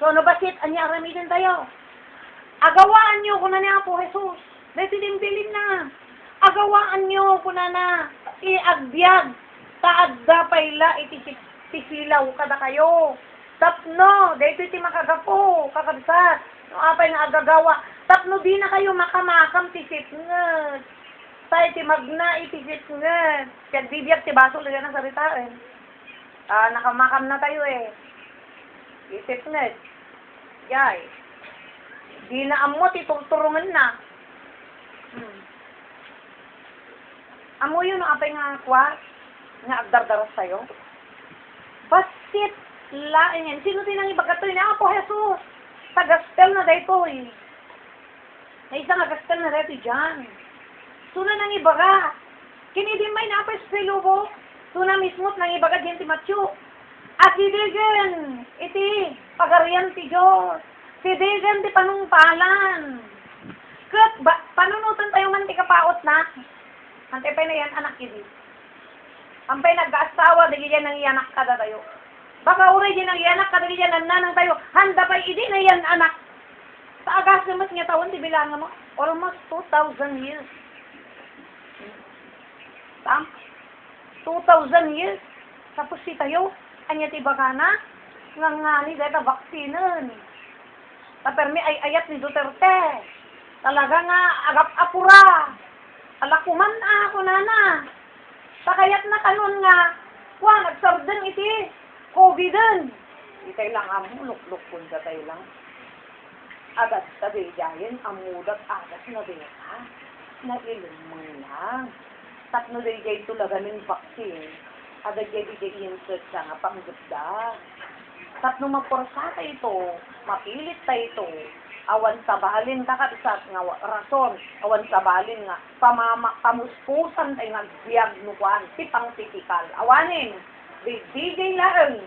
So, ano basit? Anya aramitin tayo. Agawaan nyo kung na niya po Jesus. Dahil tinimbilin na. Agawaan nyo kung na iagbyag. Taadda payla iti silaw kada kayo. Tapno, dahil iti makagapo, kakabsat. No, apay nga agagawa. Tapno di na kayo makamakam ti sitnget. Tayo ti magna iti sitnget. Kaya bibiyag ti baso lang ang saritain. Nakamakam na tayo eh. Isipnget. Yay. Di na amo ti turungan na. Amo yun no apay nga kwa nga agdardaras tayo. Basit laingen. Sino din ang ibagatoy na ako Jesus? Sa gastel na dito eh. Na isang gastel na dito dyan. Suna nang ibaga. Kinidin may napay sa lubo. Suna mismo't nang ibaga din ti Matthew. At sidigan iti pagarian ti Diyos. Sidigan ti panungpalan. Kat panunutan tayo man ti kapaot na. Antay pa na yan anak idi. Ampay nag-aasawa, dili yan ang ianak kada tayo. Baka uray din ang ianak kada dili yan ang nanang tayo. Handa pa idi na yan anak. Sa agas naman nga taon, di bilangan mo. Almost 2,000 years. 2,000 years. Tapos si tayo, anya ti bakana, nga ni dahil vaksinan. Tapermi ay ayat ni Duterte. Talaga nga, agap apura. Alakuman ako nana. Sakayat na kanon nga, nagsardan iti, COVID-an. Itay lang luk-luk kung tayo lang. Agad sa dayayin, amudat agad na daya. Nailumang lang. Tatno dayay tulaga ng vaksin. Agad dayay insert sa nga panggutda. Tatno maporsa ito, mapilit tayo ito. Awan sabalin kakabsat nga rason, awan sabalin nga pamuspusan tayo nga biyag nukuan, tipang tipikal. Awanin, di lang.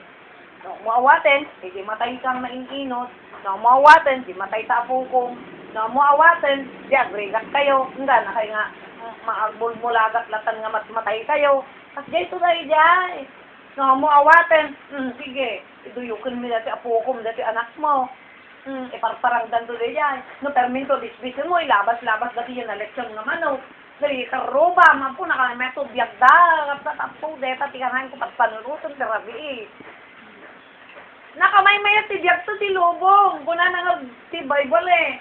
No, muawaten, di matay kang maininot. No, muawaten, di matay sa pukong. No, muawaten, di agregat kayo. Hindi na kayo nga maagbulmulagat latan nga matay kayo. At di ito tayo di. No, muawaten, sige, iduyukin mo dati apukong, dati anak mo. Iparparangdan to di yan. No, perminto, disbisin mo, ilabas-labas dati yan na leksyon naman, no. Dali, karuba, man po, nakalimeto, biyagda, kapsat, apso, deta, tikahan ko, patpanurutan, tirabi, nakamay-maya ti biyag to, ti lubong, kuna na ti Bible,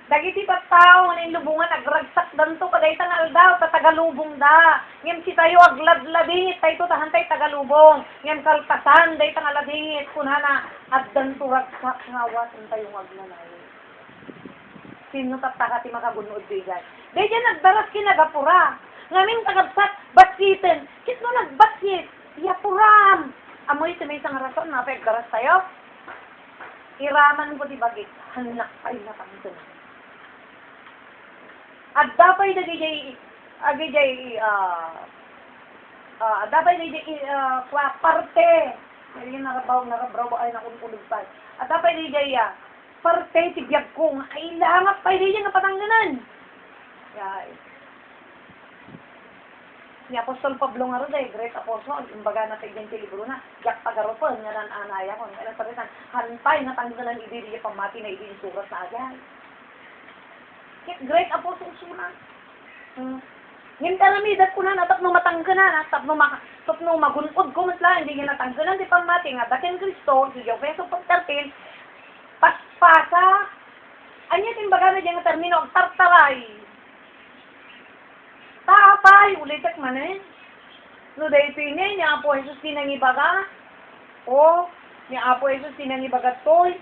Dagiti tao ng lubungan, nagragsak danto, kaday tangal daw, tagalubong da. Ngem si tayo agladladingit, tayo to tahantay tagalubong. Ngem kalpasan, day tangaladingit, kunana, at danto ragsak, ngawasan tayong aglalay. Sino tataka ti makagunod bigay? Day dyan nagdaras kinagapura. Ngamin tagabsat, basitin. Kito nagbasit, yapuram. Amoy si may isang rason, napagdaras tayo. Iraman ko di bagit, hanak ay natanggan. At dapat parte. Hindi narabraw ay nakunkulog pa. At dapat parte si biyag kong ay langap pa hindi nga patangganan. Yay. Ni Apostol Pablo nga rin, great apostle, imbaga na sa idyang libro na, yak pagaropon, nga nan anaya ko, nga paritan, hantay na tangganan ibiri pamati na ibiri surat na agad. Great apostle suna. Ngin karamidat ko na natap no matangganan, tap no magunod ko matla, hindi nga natangganan di pamati nga dakin Kristo, si Jofeso pagtartil, paspasa, anya timbaga na dyan nga termino, tartaray. Taapay, ulitak man no day pinin, ni Apo Jesus tinangibaga, o, ni Apo Jesus tinangibaga toy,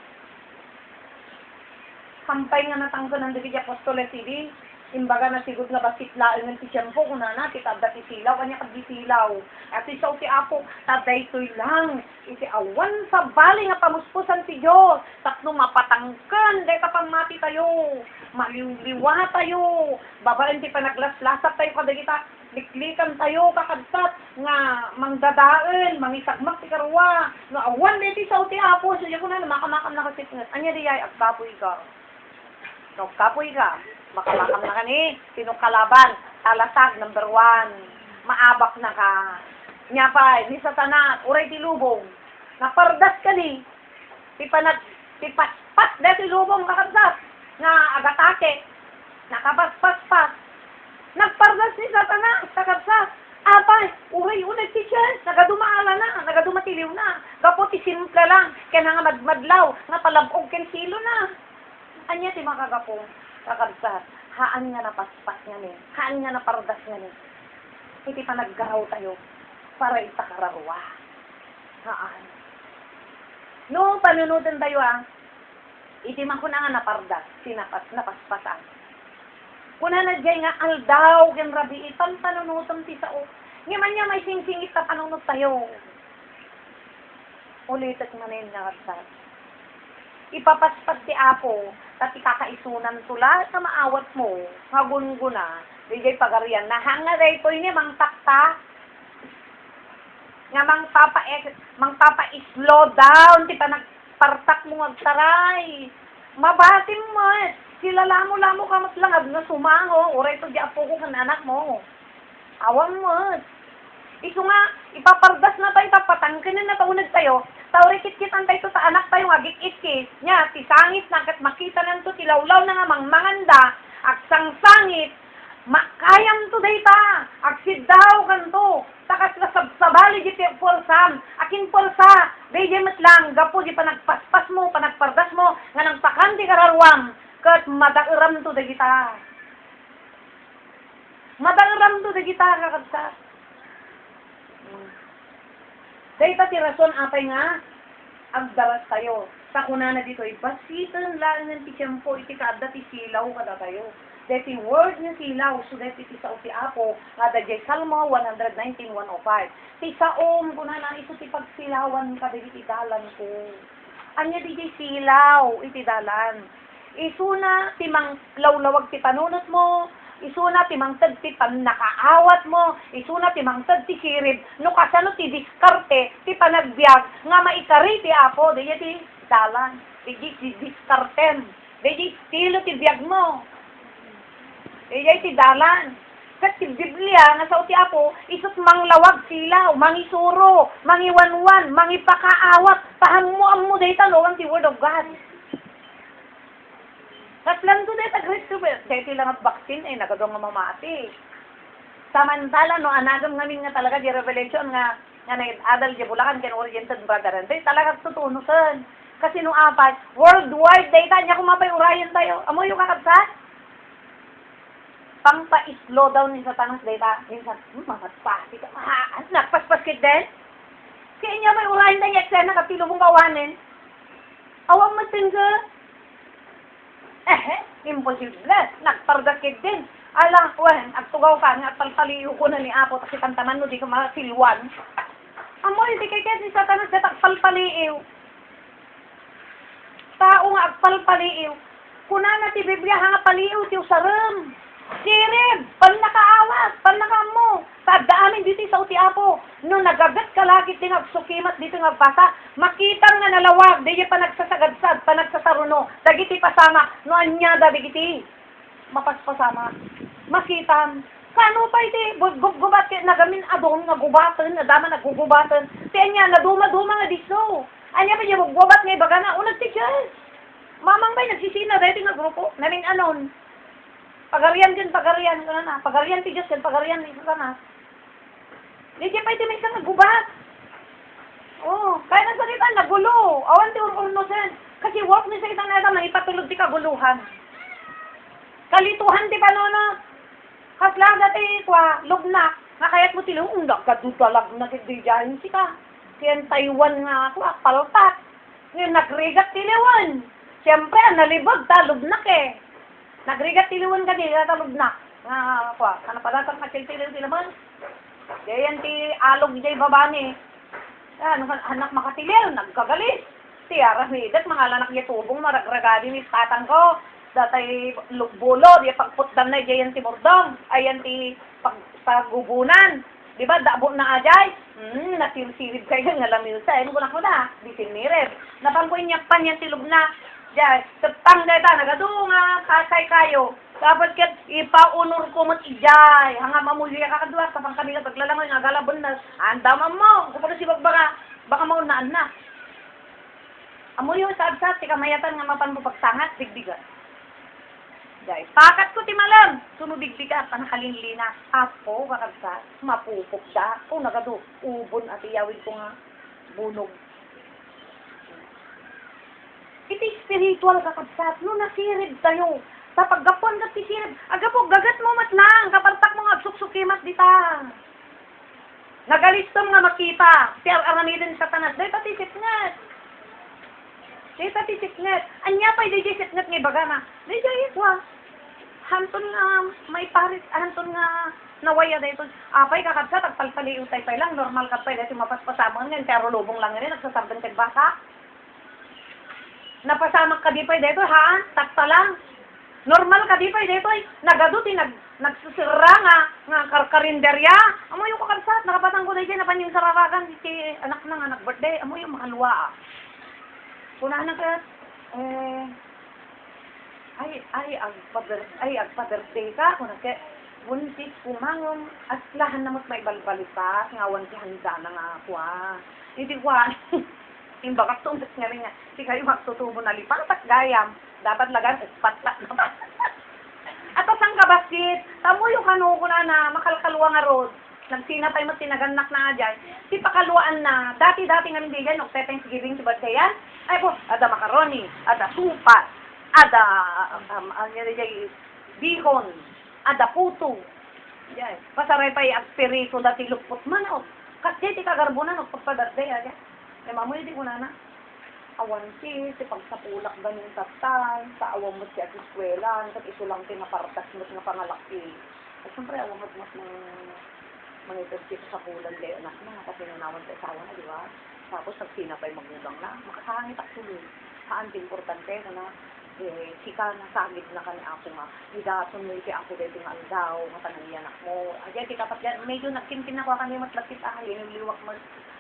kampay nga natangganan di Apostole TV, imbaga na sigod nga basitlaan ng tisyempo, kunana, titabda ti silaw, kanya kagisilaw. At isaw ti Apo, taday to'y lang, iti awan sa bali nga pamuspusan ti Diyos, tapno mapatangkan, day kapamati tayo, maliwliwa tayo, babaen ti panaglaslasap tayo kadagita, liklikan tayo, kakadsat, nga mangdadaen, mangisagmak ti karwa, no awan day ti isaw ti Apo, siya ko na, makamakam na kasitngat, anya di ay, agkapoy ka. No, kapoy ka. Makamakam na ka ni, sinong kalaban, talasag, number 1, maabak na ka. Nya pa, ni Satanas, uray ti lubong, napardas ka ni, tipaspas na ti lubong kakabsat, nga agatake, nakapaspas-pas, nagpardas ni Satanas, kakabsat, apay, uray, unay ti Diyos, nagadumaala na, nagadumatiliw na, gapo ti simple lang, kaya nga madmadlaw, nga palabog ken silo na. Anya ti makagapong, kakabsat, haan nga napaspas nga ni, haan nga napardas nga ni. Iti pa naggaraw tayo, para itakararwa. Haan. No, panunudan tayo iti man kuna nga napardas, napaspasan. Kuna na dyan nga aldaw, gen rabi, itang panunutan ti sao. Ngayon niya may sing-singit na panunod tayo. Ulitat manin nga kakabsat. Ipapaspas ti Apo, tati kakaisunan tula sa maawat mo, hagunguna, digay pagarian, nahanga day po ini mang takta, nga mang papa-slow down, ti pa nagpartak mo agtaray, mabatim mo, sila lamo-lamo ka matlangab na sumango, oray to di Apo ko kan anak mo, awang mo, iso nga, ipapardas na tayo, papatangkanin na taunag tayo, taurikit-kitan tayo sa anak tayo, agik-ikis, nya, tisangit na, kat makita nanto, tilawlaw na nga mangmanganda, aksang sangit, makayam to dayta, agsidaw kanto, takas na sabali di pulsam, akin pulsa, dayjemet lang, gapo di panagpaspas mo, panagpardas mo, nga nang pakan di kararwam, kat madairam to dagita. Madairam to dagita, kakabsat. Dahita ti rason apay nga, agdaras tayo. Sa kunana dito, basitan lang ng tisyempo, iti kaadda ti silaw kada tayo. Dahiti word nga silaw, so dahiti ti sao ti Apo, nga da jay Salmo 119:105. Ti saom, kunana iso ti pagsilawan kada iti dalan ko. Anya di jay silaw, iti dalan. Iso na, ti mang lawlawag ti panunot mo, isuna ti mangtad ti nakaawat mo, isuna ti mangtad ti sirib, no kasano ti diskarte, ti panagbiag, nga maikari ti Apo, diya ti dalan, diya ti diskartem, diya estilo ti biag mo, diya ti dalan. Kat ti Biblia, nga sa ti Apo, isot manglawag silaw, mangisuro, mangiwanwan, mangipakaawat, pahamuam mo dahita lo, ang ti Word of God. Katlan to dito, agrit to ba? Dahil lang ang vaccine, ay nagadong nga mamati. Samantala, no, anagam ngamin nga talaga, di revelation nga nag-adal di Bulacan, kin-oriented brother. Dahil talaga tutunusan. Kasi nung apat, worldwide data niya kumapay urayan tayo. Amo yung kakabsat? Pang pa-slow down ni Satanas data. Minsan, mamatpasi ka. Nagpaspaskit din? Kaya niya may urayan tayo eksena kapilo mong kawanin. Awang matin ka. Imposible. Nagpardakit din. Alang, agtugaw ka nga, palpaliyo ko na ni Apo, kasi tantaman no, di ka makasilwan. Amo, hindi kay ni Satanas data, palpaliyo. Tao nga agpalpaliw. Kunana ti Biblia nga paliw ti usaram. Sirib, pan nakaawas, pan nakamo. Tadaamin dito sa uti Apo. No nagagat ka lagi ti nagsukimat dito nga basa. Makita nga nalawag, di pa nagsasagadsad, pa nagsasaruno. Dagiti pasama, no anya da digiti. Mapaspasama. Makitam. Kano pa iti, gubat nagamin adon nga gubatan, nadama nagugubatan. Ti anya, naduma-duma nga diso. Anya pa niya magbubat nga ibaga na, unag ti Diyos. Mamang ba'y nagsisina, dahil nga grupo, namin anon. Pagarian din, pagarian, pagarian ti Diyos yan, pagarian ni Satanas. Di pa iti may isang nagbubat. Oh, kaya nagsalita, nagulo. Awan ti ururnusen. Kasi work ni Satan na ito, maipatulog ti kaguluhan. Kalituhan ti kanono. Kaslang dati kwa, lugnak. Nakayat mo tilong, nagkadudalag na kidijahin si ka. Siyan Taiwan nga ako, palpat. Ngayon, nagrigat tiliwan. Siyempre, nalibag, talubnak eh. Nagrigat tiliwan ka din, talubnak. Nga ako, ano pa dapat makiltiliw tilaman? Diyan ti alog jay babani. Anak makatiliw, nagkagalis. Tiara hidat, mga lanak niya tubong, maragragadi ni tatang ko. Datay lugbulo, di pagputdam na diyan ti mordong. Ayan ti paggubunan. Di ba, dabo na ajay? Nasilsilib kayo nga lamilsa. Ano ko na, di sinirib. Napampuin niya pa niya silog na. Diyan, tapang data, nagadunga, kasay kayo. Dapat kat ipaunor ko mo ijay. Hanga mamuli ka kadua, tapang kanila paglalangoy, nga galabon na. Andaman mo, kung si baka maunaan na. Amo yung saad-saad, si kamayatan nga mapan mo pagsangat, bigbigan. Dahil, pakat ko ti malam, sunubigbigan, panakalinlina, apo, kakabsat, mapupok siya, kung nagado, ubon at iyawid ko nga, bunog. Iti spiritual kakabsat, no nasirib tayo, sa paggapuan ka ti sirib, agapo, gagat mo matlang, kapartak mo nga, suksukimat dita. Nagalistom nga makita, siya aramidin sa tanat, dahil pati sitngat. Dahil pati sitngat, anya pa, dahil sitngat nga baga na, dahil itwa. Hanton nga, may parit, hanton nga, nawaya dahil ito. Apay kakabsa, tagpalpaliw tayo pa lang, normal ka pa, dahil mapaspasama nga, pero lubong lang nga rin, nagsasabdan kag baka. Napasamak ka di pa dito, ha? Takta lang. Normal ka di pa dito, nagaduti, nagsusira nga karkarinderya. Amo yung kakabsa, nakapatang ko na dyan, napanyang sararakan, si anak na nga, nag-birthday, amo yung makalwa. Punahan na ka, agpa-birthday ka, kung nagke, buntis, kumangom, at lahan namot may balbalitas, ngawan si handa na nga ako, Hindi ko, yung bakit tungkot nga rin nga, si kayo magtutubo na lipat at gayam, dapat lagan, patla naman. At asang kabasit, tamo yung kanuko na makalkalwa nga road, nagsinapay mo tinaganak na nga dyan, si pakaluan na, dati-dati nga hindi yan, Thanksgiving si birthday yan, ay po, ada macaroni, ada supat, ada bihon, ada puto. Yan. Pasaray pa yung aspirito dati lupot man o. Kasi ti kagarbunan o pagpadarday aja. E mamoy di ko na. Awan si pagsapulak ganun tatay, sa awang mo siya at eskwela, at iso lang tinapartas mo nga pangalaki. At siyempre awang mo mas mangitas sa pulan de anak na, kasi nanawan sa asawa na, di ba? Tapos nagsinapay magulang na, makasangit at tuloy. Saan importante na sika nasagid na kani ako nga idaton mo iti ako dito nga daw matanong anak mo agay di kapat yan medyo nagkintin ako kani matlakit liwak mo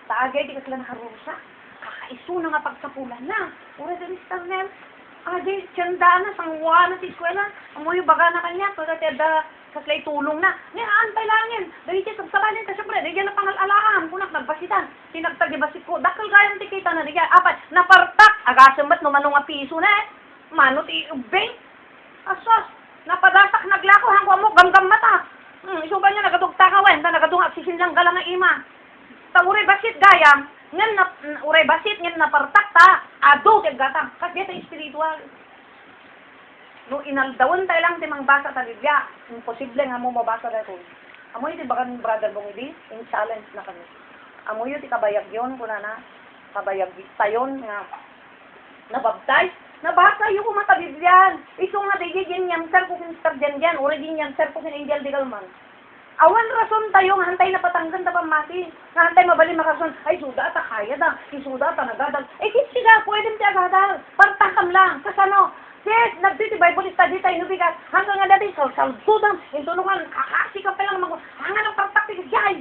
sa agay di ka sila nakarusa kakaiso na nga pagsapulan na ura din starnel agay tiyanda na sangwa na si eskwela amoy baga na kanya kaya tiyada kaslay tulong na antay langin dahil siya sabsabanin ka syempre dahil na pangal-alaan kunak nagbasitan sinagtagibasit ko dakal gayang tikita na diyan apat napartak agasamat no manong piso na manot i-ubay. Asas, napadasak naglako hangwa mo gamgam mata. Isuba niya nagadugta ka wen, nagadung aksisin lang galang nga ima. Ta uray basit gayam, ngan na uray basit ngan napartak ta, ado kay gatang, kasi ta espiritual. No inaldawon tayo lang timang basa sa Biblia, imposible nga mo mabasa dito. Amoy ti bakan brother mong idi, in challenge na kami. Amoy ti kabayag yon kuna na, kabayag tayon nga nabaptize. Nabasa yung kumata Biblia. Iso nga di din yang sir ko kinstar dyan, uri din yang sir ko kin angel di kalman. Awan rason tayo nga hantay na patanggan ta pamati. Nga hantay mabali makason, ay suda ta kaya da, isuda ta nagadal. Kinsiga, pwede ti agadal. Partakam lang, kasano? Yes, nagditi Bible study tayo nubigat. Hanggang nga dati, salsudang, intulungan, kakasi ka pa lang hangan ang partak ti kajay.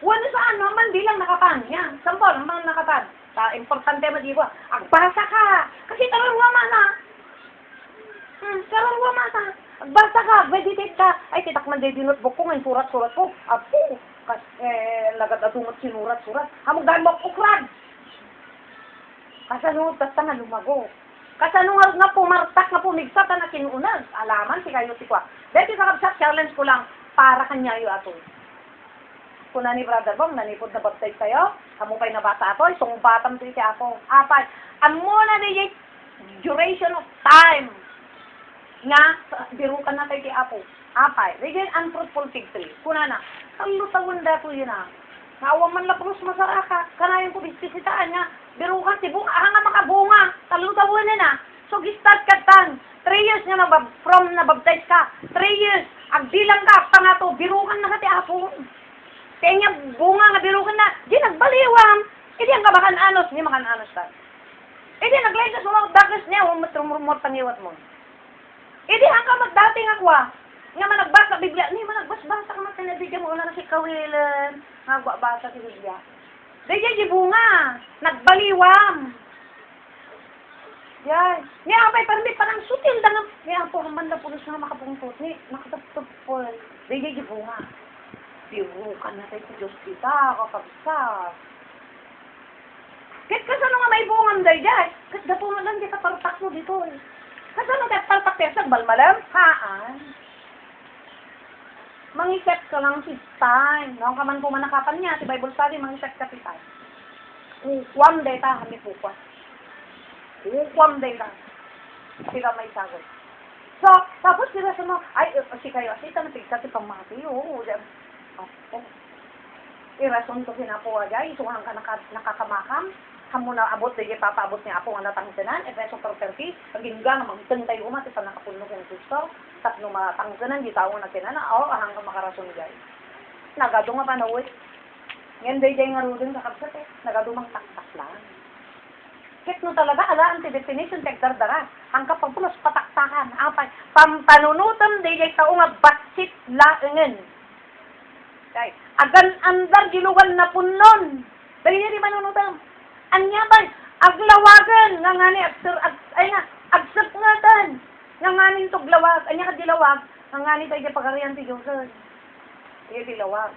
Wala sa ano, man di lang nakapan. Yan, sampol, man nakapan. Importante mo di ko, agbasa ka. Kasi tararwa mana. Tararwa mana. Agbasa ka, meditate ka. Ay, titak man din notebook ko, ngayon surat-surat ko. Apo, lagad atungot sinurat-surat. Hamog mo ukrad. Kasano, basta nga lumago. Kasano nga pumartak, nga pumigsat na kinuunan. Alaman, si kayo si kwa. Dahil kakabsat, challenge ko lang, para kanya yung ato. Kuna ni Brother Bong, nanipod na baptize kayo, kamu pa'y nabasa ato, sungbatam to iti ato. Apay, amo na di duration of time nga, birukan na tayo iti apo. Apay, di unfruitful fig tree. Kuna na, talutawin da to yun na. Naawang man lapros masaraka, kanayon ko bisisitaan niya, birukan si bunga, nga makabunga, talutawin na. So, gistart ka tan, 3 years nga from nabaptize ka, 3 years, agbilang ka, pangato, birukan na ka ti apo. Kaya nga, bunga nga birukan na, di nagbaliwam. Hindi ang kabakan anos, hindi makan anos ta. Hindi naglay sa sumawag dakas niya, huwag matrumurmur pangiwat mo. Hindi ang ka magdating akwa. Nga managbasa Biblia, hindi managbasa ka matinabigyan mo, wala na si Kawilan. Nagwabasa si Biblia. Di bunga, nagbaliwam. Yan. Niya apay, parang di parang sutil na nga. Niya po, man na pulos na makapungtot. Ni, makataptop po. Di bunga. Birukan na tayo sa Diyos kita, kakabsat. Kahit kasano nga may bungan day dyan, kahit gapo nga lang di kapartak mo dito eh. Kasano kahit partak tayo sa balmalam? Haan. Mangisip ka lang si time. Noong kaman po manakapan niya, si Bible study, mangisip ka si time. Ukwam day ta, kami pukwas. Ukwam day ta. Sila may sagot. So, tapos sila sa mga, ay, si kayo, asita na pigsa si pamati, oo, oh. Irason ko sinapo agay, isuhang ka nakakamakam, hamo na abot, di papaabot niya ako nga natangsanan, Efeso 4:30, pagingga nga magtantay umat, isa nakapuno kong Kristo, tapno matangsanan, di tao na kinana, o, ahang ka makarason gay. Nagado nga panawit. Ngayon day nga rudin kakabsat eh, nagado mang taktak lang. Kit no talaga, ala, anti-definition, tegdardara, ang kapagpulos pataktakan, apay, pampanunutan, di tao nga batsit laengen. Kay, agan andar giluwan na punon. Dali niya di manunutam. Anya ba? Aglawagan nga ngani agsap nga tan. Nga ngani tuglawag, anya ka dilawag, nga ngani tayo pagarian ti Diyos. Iya dilawag.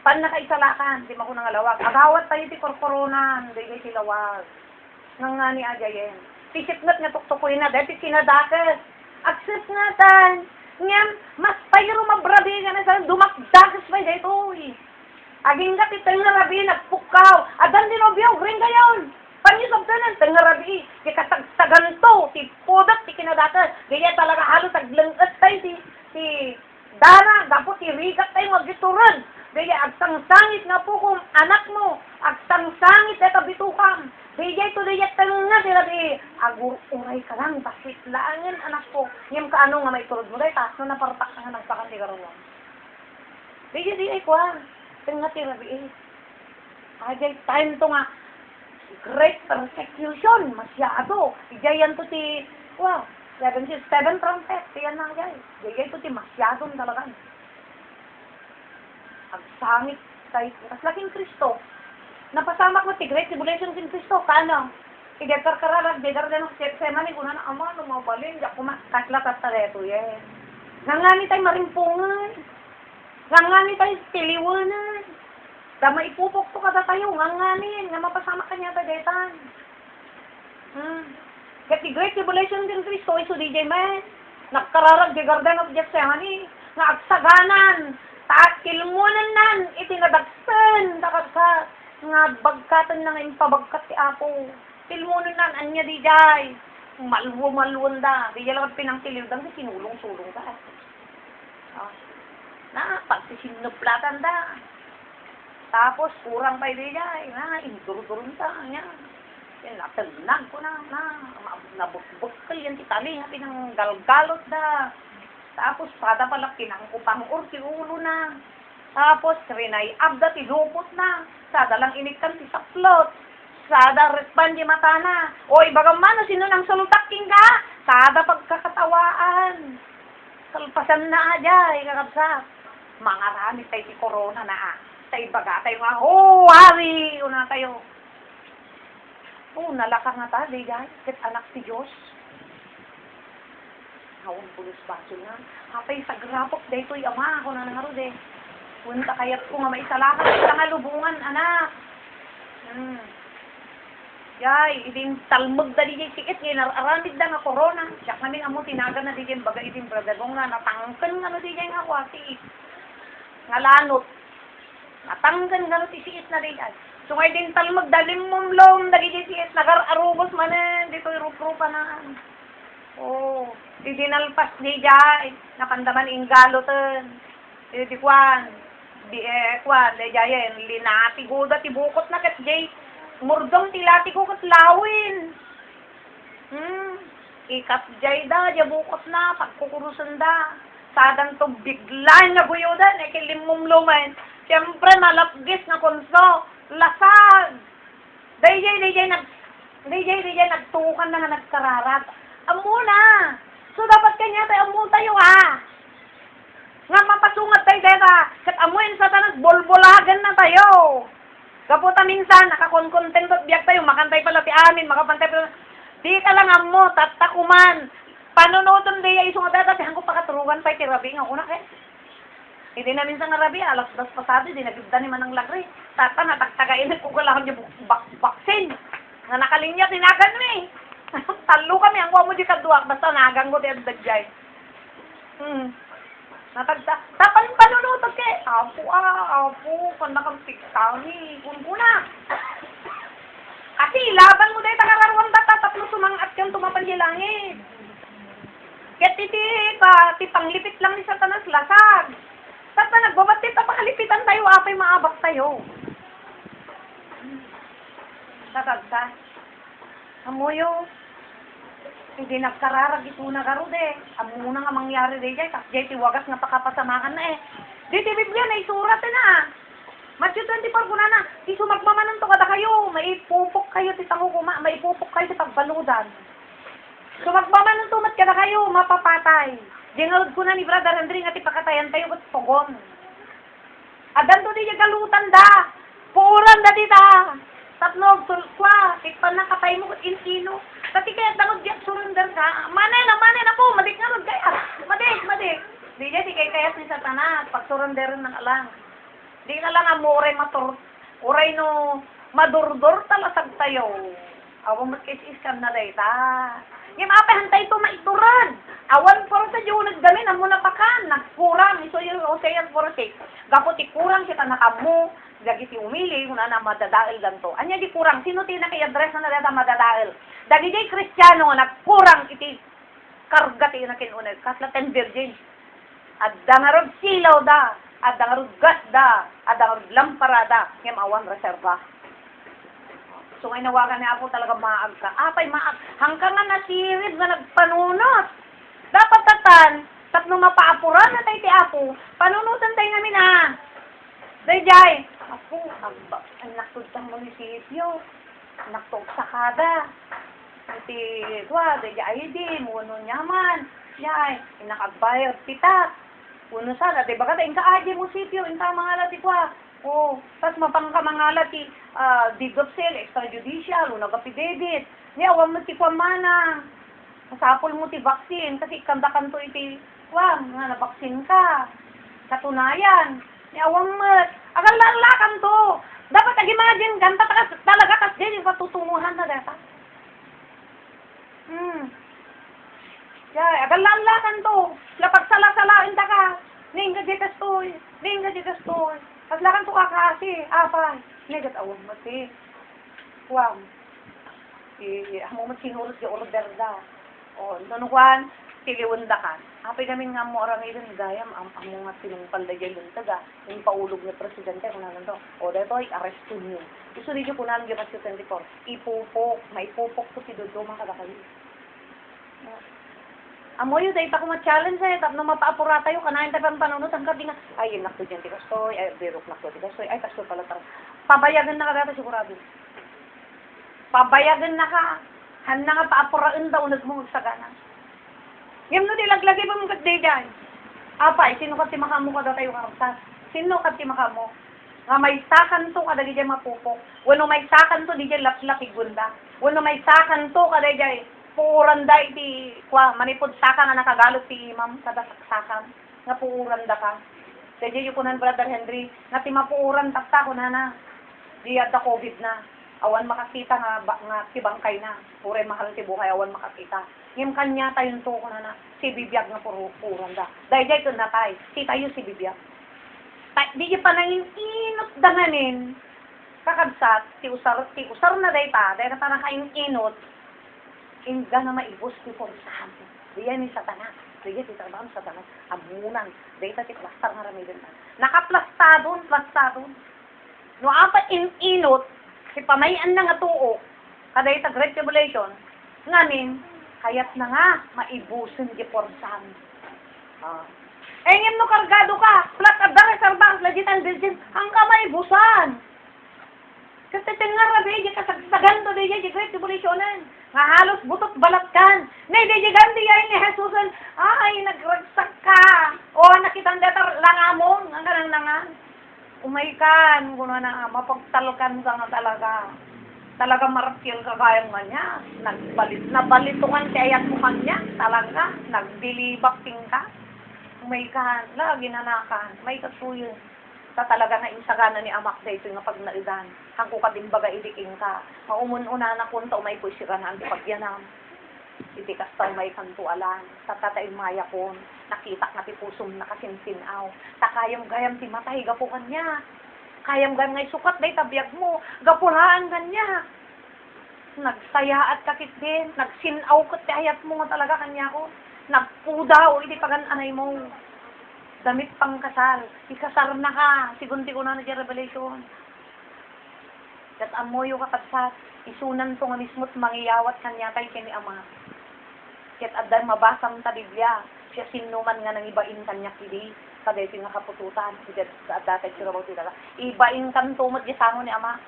Pan nakaisalakan, di mako nga lawag. Agawat tayo ti korkoronan, di kay tilawag. Nga ngani ajayen. Tisipngat nga tuktukoy na, dahil kinadakas. Agsap nga tan. Ngayon, mas payro mabrabi ka na sa dumakdakas pa dito eh. Aging ka titang narabi, nagpukaw. Adan din obyaw, ring gayon. Panyusog ka na, tang narabi. Kikatagsagan to, ti podat, ti kinadakas. Gaya talaga halos aglangkat tayo, ti dara, dapo ti rigat tayo magituran. Gaya agsangsangit nga po kung anak mo, agsangsangit na kabitukam. Gaya ito diyat tanong nga sila di, aguray ka lang, basit laangin anak ko. Ngayon ka ano nga may turod mo, dahil taas na napartak ka nga nagpakan di karoon. Gaya di ay kwa, tinga tirabi eh. Agay time to nga, great persecution, masyado. Igayan to ti, wow, 7 trumpet, tiyan na agay. Gaya ito ti masyadong talaga. Agsangit tayo, as laking Kristo. Napasamak mo ti Great Tribulation sin Kristo, kano? Idekar-karalag, degar din ang semani, kuna na ama, lumabalin, diyak kumakasla tareto yan. Ngangani tayo marimpungan. Ngangani tayo tiliwanan. Dama ipupok to kada tayo, nganganin, nga mapasamak kanya tagetan. Ket the Great Tribulation din Kristo, iso DJ man. Nagkararag di Garden of Gethsemane. Nga agsaganan. Taat kilmunan nan. Itinadagsan. Dakagsa. Nga bagkatan na ngayon pabagkat si Apo. Kilmunan nan. Anya di jay. Malwo-malwon da. Di lang pinangtiliw da. Sinulong-sulong da. Na, pagsisinnuplatan da. Tapos, kurang pa di jay. Na, indurudurun ta. Anya. Natanag ko na. Nabukbukal yan si Tali. Pinanggalgalot da. Tapos, pada pala pinangupang-ur si ulo na. Tapos, rinay abda, tilupot na. Sada lang inikan si Saplot. Sada respan di mata na. Oy, bagaman, sino nang sulutaking ka? Sada pagkakatawaan. Kalpasan na ajay, kakabsa. Mga rami tayo si Corona na. Tayo baga, tayo nga, hari! Una tayo. Nalaka nga ta, di jay. Ket anak si Diyos. Hawang pulos baso na. Hapay sa grapok, daytoy ama ako na nangarod eh. Punta kayat ko nga maisalakan sa nga lubungan, anak. Yay, idin talmud da di sikit ngayon, aramid da nga corona. Siyak namin amo tinaga na di baga idin bradagong nga, natangkan nga no di nga kwati. Nga lanot. Natangkan nga no ti sikit na di jay. So ngay din talmud da limumlom da di sikit, nagar-arubos manen, dito irup-rupa na. Di dinalpas di jay, napandaman ingaloten. Di kwan, di jayen, linati guda, tibukot na kat jay, murdong tilati ko kat lawin. Ikat jay da, jabukot na, pagkukurusan da. Sadang to biglan na guyudan, kilimumluman. Siyempre, malapgis na kunso, lasag. Day jay nagtukan na nga nagkararat. Amo na. So, dapat kanya tayo amo tayo, ha? Nga mapasungat tayo, deta. Kat amuin sa tanag, bolbolagan na tayo. Kaputa minsan, nakakoncontent at biyak tayo, makantay pala ti amin, makapantay pala. Di ka lang amo, tatakuman. Panunuton di ay isungat data, tihan ko pakaturugan pa, tirabi nga una eh. Hindi na minsan nga rabi, alas das pasado, di nagibda ni manang lagri. Tata, natagtagain ko kalahan niya baksin. Nga nakalinya, tinagan mo eh. Talo kami, ang mo di kaduak, basta nagang ko di ang dagjay. Tapan panunutot kay, apo, kanda kang piktani, kunkuna. Kasi laban mo dahil takararwang data, tapos sumangat kang tumapanjilangit. Kaya ti panglipit lang ni Satanas lasag. Tata nagbabatit, tapakalipitan tayo, apay maabak tayo. Tatagsa. Amoyo. Hindi nagkararag ito na garod eh. Ang muna nga mangyari rin dyan, kasi tiwagas nga pakapasamahan na eh. Di Biblia na isurat na. Matthew 24 kuna na, iso magmamanan to kada kayo, maipupok kayo ti tangukuma, maipupok kayo ti pagbaludan. So magmamanan to mat kada kayo, mapapatay. Dinalod ko na ni Brother Andre nga ti pakatayan tayo at pogon. Adan to di galutan da, puuran da di da. Tatlog, sulkwa, tikpan na katay mo at insino. Kasi kaya tangod diyak surrender ka. Manay na po, madik nga ron kaya. Madik. Di di kaya ni Satanas, pag surrenderin na lang. Di na lang ang uray uray no, madurdor talasag tayo. Awan mat kis-iskam na day ta. Yung apahantay ito maituran. Awan poro sa diyo nagdamin, amo na pakan, nagkurang. Iso yung Hosea 4:6. Gapot ikurang kita nakamu. Dagi ti umili, una na madadail ganto. Anya di kurang, sino ti naki-address na data madadail? Dagi di Kristiyano, nagkurang iti karga ti nakinunay. Kaslaten virgin. Adda nga rod silaw da, adda nga rod gas da, adda nga rod lamparada, ngem awan reserva. So ngay nawagan ni Apo talaga maag ka. Apay maag. Hanggang nga nasirib nga nagpanunot. Dapat tatan, tapno mapaapuran na tayo ti Apo, panunutan tayo namin ha. Dayjay, Apo, ang naktudtang munisipyo, naktog sakada. Iti, dayjay di, muno nyaman. Yay, inakagbayad tita. Uno sana, di ba ka tayo, inka munisipyo, inka mga lati kwa. Tas mapangka mga lati, deed of sale, extrajudicial, unag affidavit. Ni awam mo ti kwa mana. Masapol mo ti vaccine, kasi kandakan to iti, nga nabaksin ka. Katunayan. Ni awam mo, agal lalakan to. Dapat nag-imagine, ganta talaga kasi yung patutunguhan na data. lakan to. Lapag sala-salain ta ka. Ningga di kastoy. Ningga di kastoy. Paglakan to kakasi. Apay. Negat awang mati. Wam. Amo mo sinulot di order da. O, nanukuan. Tiliwanda ka. Apay namin nga mo orang ilin gayam. Amo nga sinumpal da dyan yung taga. Yung paulog na presidente. Kunalan to. O, dito ay arresto niyo. Gusto rin yung kunalan yung 24. Ipupok. Maipupok to si Dodo mga kadakali. Amo yun, dahil ako ma-challenge eh, tapos na mapaapura tayo, kanahin tayo pang panunod, ang kabi nga, ay, yun nakto dyan, tikastoy, ay, birok nakto, tikastoy, ay, kastoy pala tarang. Pabayagan na ka dito, sigurado. Pabayagan na ka, han na nga paapuraan daw, nagmungag sa gana. Ngayon no, dilaglagay pa mong day dyan. Apay, sino ka timakamu ka daw tayo kakapsas? Sino ka timakamu? Nga may sakan to, kada di dyan mapupok. Wano may sakan to, di dyan lapslapig gunda. Wano may sakan to, kada di dyan, puuranda iti kwa manipod saka nga nakagalot ti imam kada saksakan nga puuranda ka. Dahil yung kunan Brother Henry nga ti mapuuran takta ko na di ada COVID na. Awan makakita nga ti bangkay na. Puray mahal ti buhay awan makakita. Ngem kanya tayon to ko na si bibiyag nga puuranda. Dahil ko natay si tayo si bibiyag. Di pa nangin inot danganin kakabsat ti usar na day pa dahil na parang kain inot. Inga na maibos ti porsahan. Diyan ni Satanas. Diyan ti trabaho sa Satanas. Amunan. Dita ti plastar nga ramay din. Nakaplastadon. No apa inot, si pamayan na nga tuo, kada ita Great Tribulation, nganin, kayat na nga, maibusin ti porsahan. Engem no kargado ka, plat at dara sarbang, lagitan dirgin, hangga maibusan. Kasi tingar na di kasagsagan to di Great Tribulationan. Nga halos butot balatkan. Nay di gandi ay ni Jesusan. Ay nagragsak ka. O nakitang datar langamon ang kanang nangan. Umaikan kuno na mapagtalkan ka nga talaga. Talaga marakil ka kayang kanya. Nabalitungan ti ayat mo kanya. Talaga nagbilibak tingka. Umaikan lagi nanakan. May kasuyo. Talaga na insagana ni amak sa ito nga pag naidan. Hangko ka din baga idiking ka. Maumun-una na kunta umay po siya na ang pagyanam. Iti kastaw may kantualan. Tatatay maya kon. Nakitak na ti pusom na kasinsin-aw. Takayam-gayam ti matay gapukan niya. Kayam-gayam ngay sukat day tabiyag mo. Gapulaan kanya. Nagsaya at kakit din. Nagsinaw kat ti ayat mo nga talaga kanya ko. Nagpudaw iti pagan-anay mo. Damit pang kasal. Ikasar na ka. Sigunti ko na di Revelation. Kat amoyo kakabsat. Isunan to nga mismo't mangiyawat kanya tayo kini ama. Kat adan mabasam ta Biblia. Siya sinuman nga nang ibain kanya kidi. Kaday nga kapututan. Sa datay sirabaw tila. Ibain kan tumot di sango ni ama.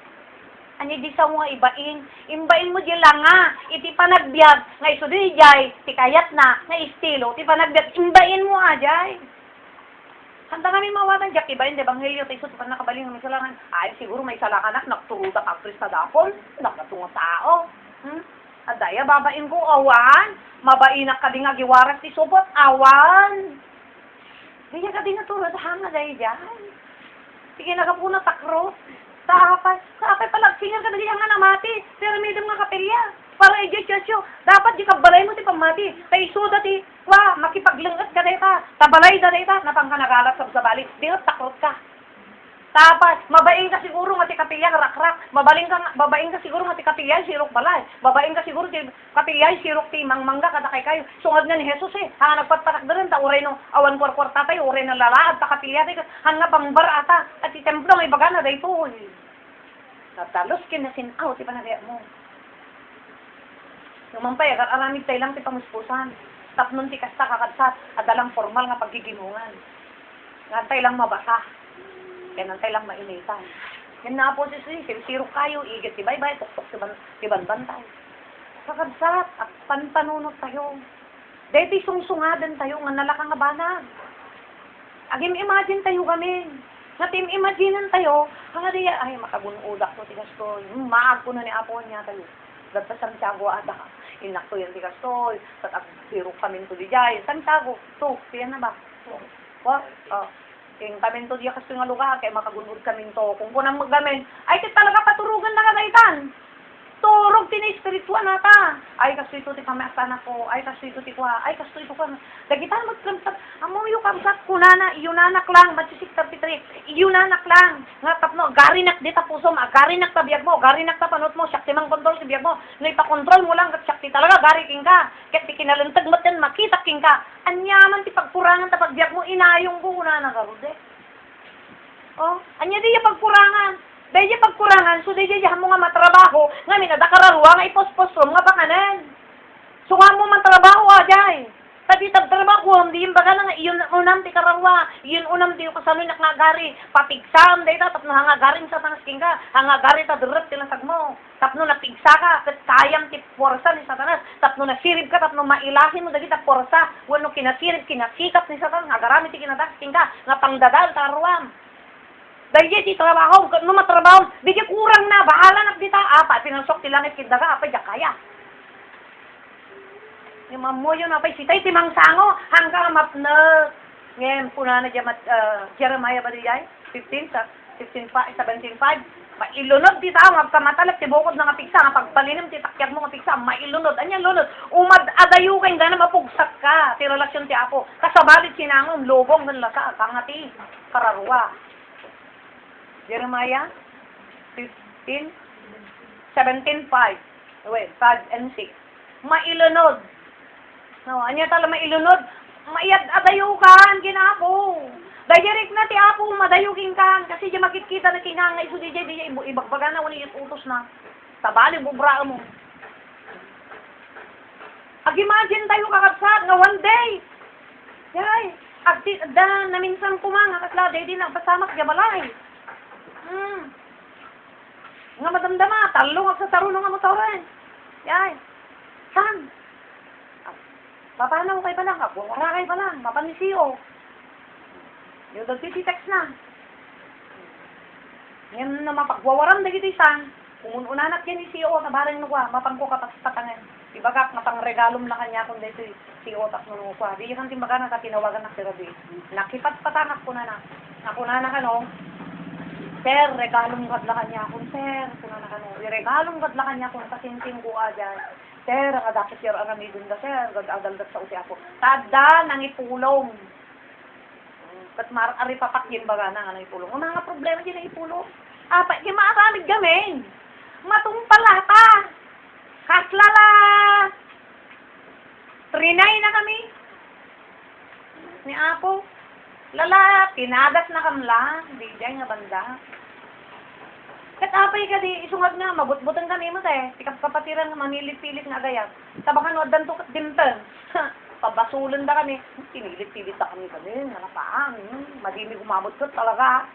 Ani di sa mo nga ibain. Imbain mo di lang nga. Iti panagbiag. Nga iso di jay. Ti kayat na. Nga estilo. Ti panagbiag. Imbain mo ajay. Handa kami mawatan, Jack, iba, hindi bang ngayon, tayo sa nakabaling ng salangan. Ay, siguro may salakanak, nakturuda kapris na dapol, nakatunga tao. Adaya, babain ko, awan. Mabainak ka din nga, giwaras ti supot, awan. Diyan ka din natulad, hanga dahil dyan. Sige, nagapuna takro. Sa apay palag, singar ka na diyan nga namati. Pero may nga kapilya. Para i-judge dapat di ka balay mo ti pamati. Tay suda ti, makipaglengat ka deta. Tabalay da deta, napang ka nagalat sa bali. Di nga takrot ka. Tapos, mabaing ka siguro nga ti kapilya rak-rak. Babaing ka siguro nga ti kapilya sirok balay. Babaing ka siguro ti kapilya sirok ti mangmangga kada kay kayo. Sungad nga ni Jesus hanga nagpatpatak da rin, ta uray no awan kwarkwarta tayo, uray no lalaad ta kapilya tayo. Hanga pambar ata, at ti templo nga ibagana da ito. Natalos kinasinaw ti panagaya mo. Numampay, aramid tayo lang ti pamuspusan. Tapnon ti kasta kakadsat, adalang formal nga paggigimungan. Ngantay lang mabasa. Kaya nantay lang mainitan. Yan na po sirok kayo, igit ti baybay, tuktok ti banbantay. Kakadsat, at panpanunot tayo. Dahil ti sungsungadan tayo, nga nalakang nga banag. Agim imagine tayo kami. Nga tim imaginean tayo, nga diya, ay makabunuudak to ti gastoy. Maag ko na ni Apo niya tayo. Dagpa Santiago ada ka. Inakto yan di kastoy. Tat agpirok kami to di jay. Santiago. To, siya na ba? What? King kami to di kastoy nga lugar. Kaya makagunod kami to. Kung kunang magamin, ay tit talaga paturugan na kadaitan. Turog tini-spiritual nata. Ay, kasto ito ti pamasan ako. Ay, kasto ito ti kwa. Ay, kasto ito kwa. Dagitan mo tramsat. Amo yung kamsat kunana. Iyunanak lang. Matsisik 33. Iyunanak lang. Nga tapno. Garinak di ta puso mo. Garinak ta biyag mo. Garinak ta panot mo. Siyak timang kontrol si biyag mo. No ipakontrol mo lang. Siyak ti talaga. Gari king ka. Ket ti kinalantag mo yan. Makita king ka. Anyaman ti pagkurangan ta pagbiyag mo. Inayong ko kunana ka rude. Oh, anya di yung pagkurangan. Dahil yung pagkurangan, so dahil yung mo nga matrabaho, nga minadakararuwa, nga ipos-posom, nga pakanan. So nga mo man trabaho, ajay. Tadi trabaho, hindi yung baga nga, iyon unam ti kararuwa, iyon unam ti yung kasanoy na ngagari, papigsam, dahil tapno hangagarin sa tanasking ka, hangagari ta durot tilasag mo, tapno na pigsa ka, kat kayam ti porsa ni Satanas, tapno na sirib ka, tapno mailahin mo dagi ta porsa, wano kinasirib, kinasikap ni Satanas, ngagarami ti kinadasking ka, nga pangdadal ta karuwam. Dahil di trabaho, no matrabaho, di kurang na, bahala na dita, apa, pinansok ti langit kidaga, apa, di kaya. Yung mamo yun, apa, sitay, timang sango, hanggang mapnag. Ngayon, puna na dyan, Jeremiah ba di jay? 17, 17, 17.5. Mailunod di tao, magkamatalap, tibukod na nga piksa, nga pagpalinim, titakyag mo nga piksa, mailunod, anyan lunod, umad-adayo kay nga na mapugsak ka, ti relasyon ti ako, kasabalit sinangom, lubong, ganlasa, kangati, kararuwa. Jeremiah 15, 17:5. Wait, 5 and 6. Mailunod. No, anya tala mailunod. Mayad-adayukan ginapo. Dayirik na ti apo madayukin kan kasi di makikita na kinangay so di ibagbaga na wala yung utos na. Tabali bubra mo. Ag-imagine tayo kakabsat nga one day. Yay, agti da naminsan kumanga kasla day din ang pasamak gabalay. Nga madamdama, talong sa sarunong nga motoren. Yay. San? Papanaw kay pa lang, wala kay pa lang, mapanisiyo. Yung dagtiti-text na. Ngayon na mapagwawaram na giti san, kung unanak yan ni CEO, nabarang nukwa, mapangko ka patangan. Ibagak na pang regalom na kanya kung dito CEO tak nung nukwa. Di yung timbaga na tinawagan na sirabi. Nakipat-patanak ko na na. Nakuna na ka no. Sir, regalong kadla kanya akong, sir, kuna na kano, regalong kadla kanya akong, kasinting ko ajan. Sir, ang adapit sir, ang amidun da, sir, gag-agaldad sa usi ako. Tada, nang ipulong. Kat ari papakyin baga na, nang ipulong. Ang mga problema din ang ipulong. Apa, yung maaramid gamin. Matumpalata. Kaslala. Trinay na kami. Ni Apo. Lala, pinadas na kamla, di dyan nga banda. Kat apay ka di, isungag na, mabutbutan kami mo tayo. Tikap kapatiran nga manilit-pilit nga agayat. Tabakan wadan to dimten. Pabasulan da kami. Pinilit-pilit da kami kami, nakapaan. Madimi kumabot ko talaga.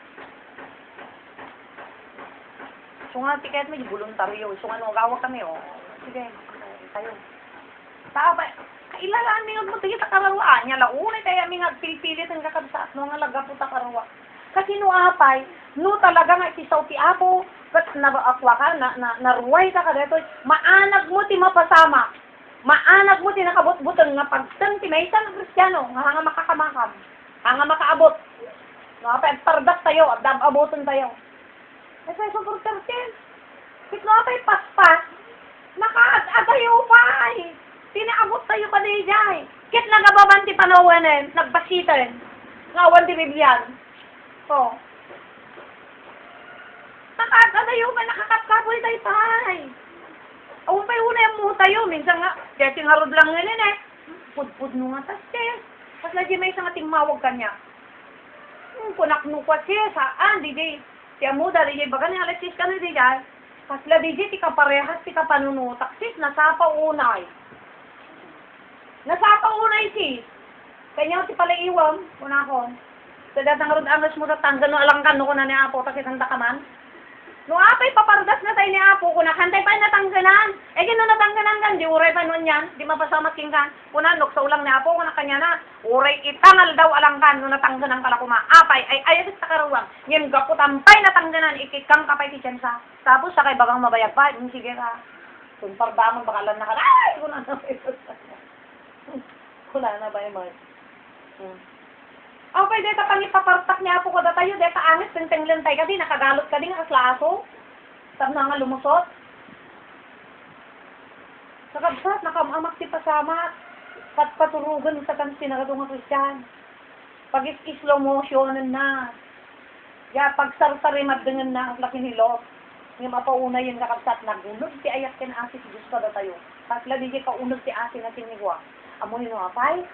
Sunga, tiket mo, yung voluntaryo. Sunga, gawag kami, oh. Sige, tayo. Tapay. Kailangan ningag mo tayo sa karawaan niya. Launay tayo aming agpilipilit ang kakabsaat no nga laga po ta karawa. Kasi no apay, no talaga nga isisaw ti Apo, kat nabaakwa ka, naruway ka dito, maanag mo ti mapasama. Maanag mo ti nakabot-butan nga pagtan ti may isang Kristiyano, nga nga makakamakam, nga makaabot. No, apay, pardas tayo, abutan tayo. Kasi sa purtertin, kit no apay paspas, nakaad-adayo pa ay. Tinaabot tayo pa di jay. Kit nagababanti panawanan, nagbasitan. Ngawan di Biblian. So. Nakakadayo ka, nakakatkapoy tayo pay. Awan pa yung una mo tayo. Minsan nga, kaya tingarod lang ngayon eh. Pud-pud nung nga tastes. Pas lagi may isang ating mawag kanya. Punak-nukwa siya, saan, di di. Siya muda, di di. Baga nga, alexis ka na di jay. Pas lagi di, tika parehas, tika panunutak. Sis, nasapa unay. Nasapa unay sis. Kanya si palaiwam, kuna ko. Sa datang rod angas mo tatanggan no alangkan no kuna ni Apo takitanda ka man. No apay papardas na tayo ni Apo kuna kantay pa natangganan. Eh kino natangganan kan di uray pa nun yan, di mapasamat king kan. Kuna nok sa ulang ni Apo kuna kanya na. Uray itangal daw alangkan no natangganan kala kuma. Apay ay ayat sa karuwang. Ngem gapot ampay natangganan ikikang kapay ti siyansa. Tapos sakay bagang mabayag pa, sige ka. Kung pardamon bakalan na ka. Ay kuna na. Wala na ba yung Okay, deta pangipapartak niya po ko da tayo, deta angit, teng-teng lentay ka di, nakagalot ka di nga kaslaso. Sab na nga lumusot. Kakabsat, nakamamak ti pasama. Paturugan sa kan sinagado nga Kristiyan. Pag slow motion na. Ya, pag sartarimad dengan na, laki nilo. Nga mapauna yun kakabsat, nagulog ti ayat ken asis Diyos kada tayo. Kasla di ka unod ti asin na tinigwa. Amo ni no apay.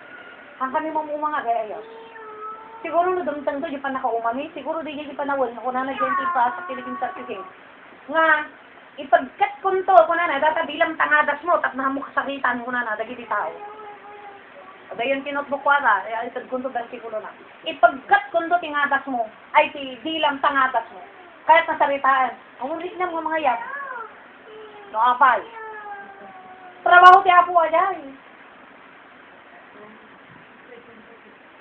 Ang kami mamumanga gaya ayos. Siguro no dumtang to, di pa nakaumami. Siguro di pa nawal. Kung na nag-20 pa sa Philippine Certificate. Nga, ipagkat kunto, kung na data bilang tangadas mo, tap na mo kasakitan, kung na dagiti tao. Dayon kinotbuk ko ara, itag kunto versikulo na. Ipagkat kunto tingadas mo, ay bilang tangadas mo. Kahit nasaritaan, ang ulit na mga yan. No, apal. Trabaho ti Apo ayan.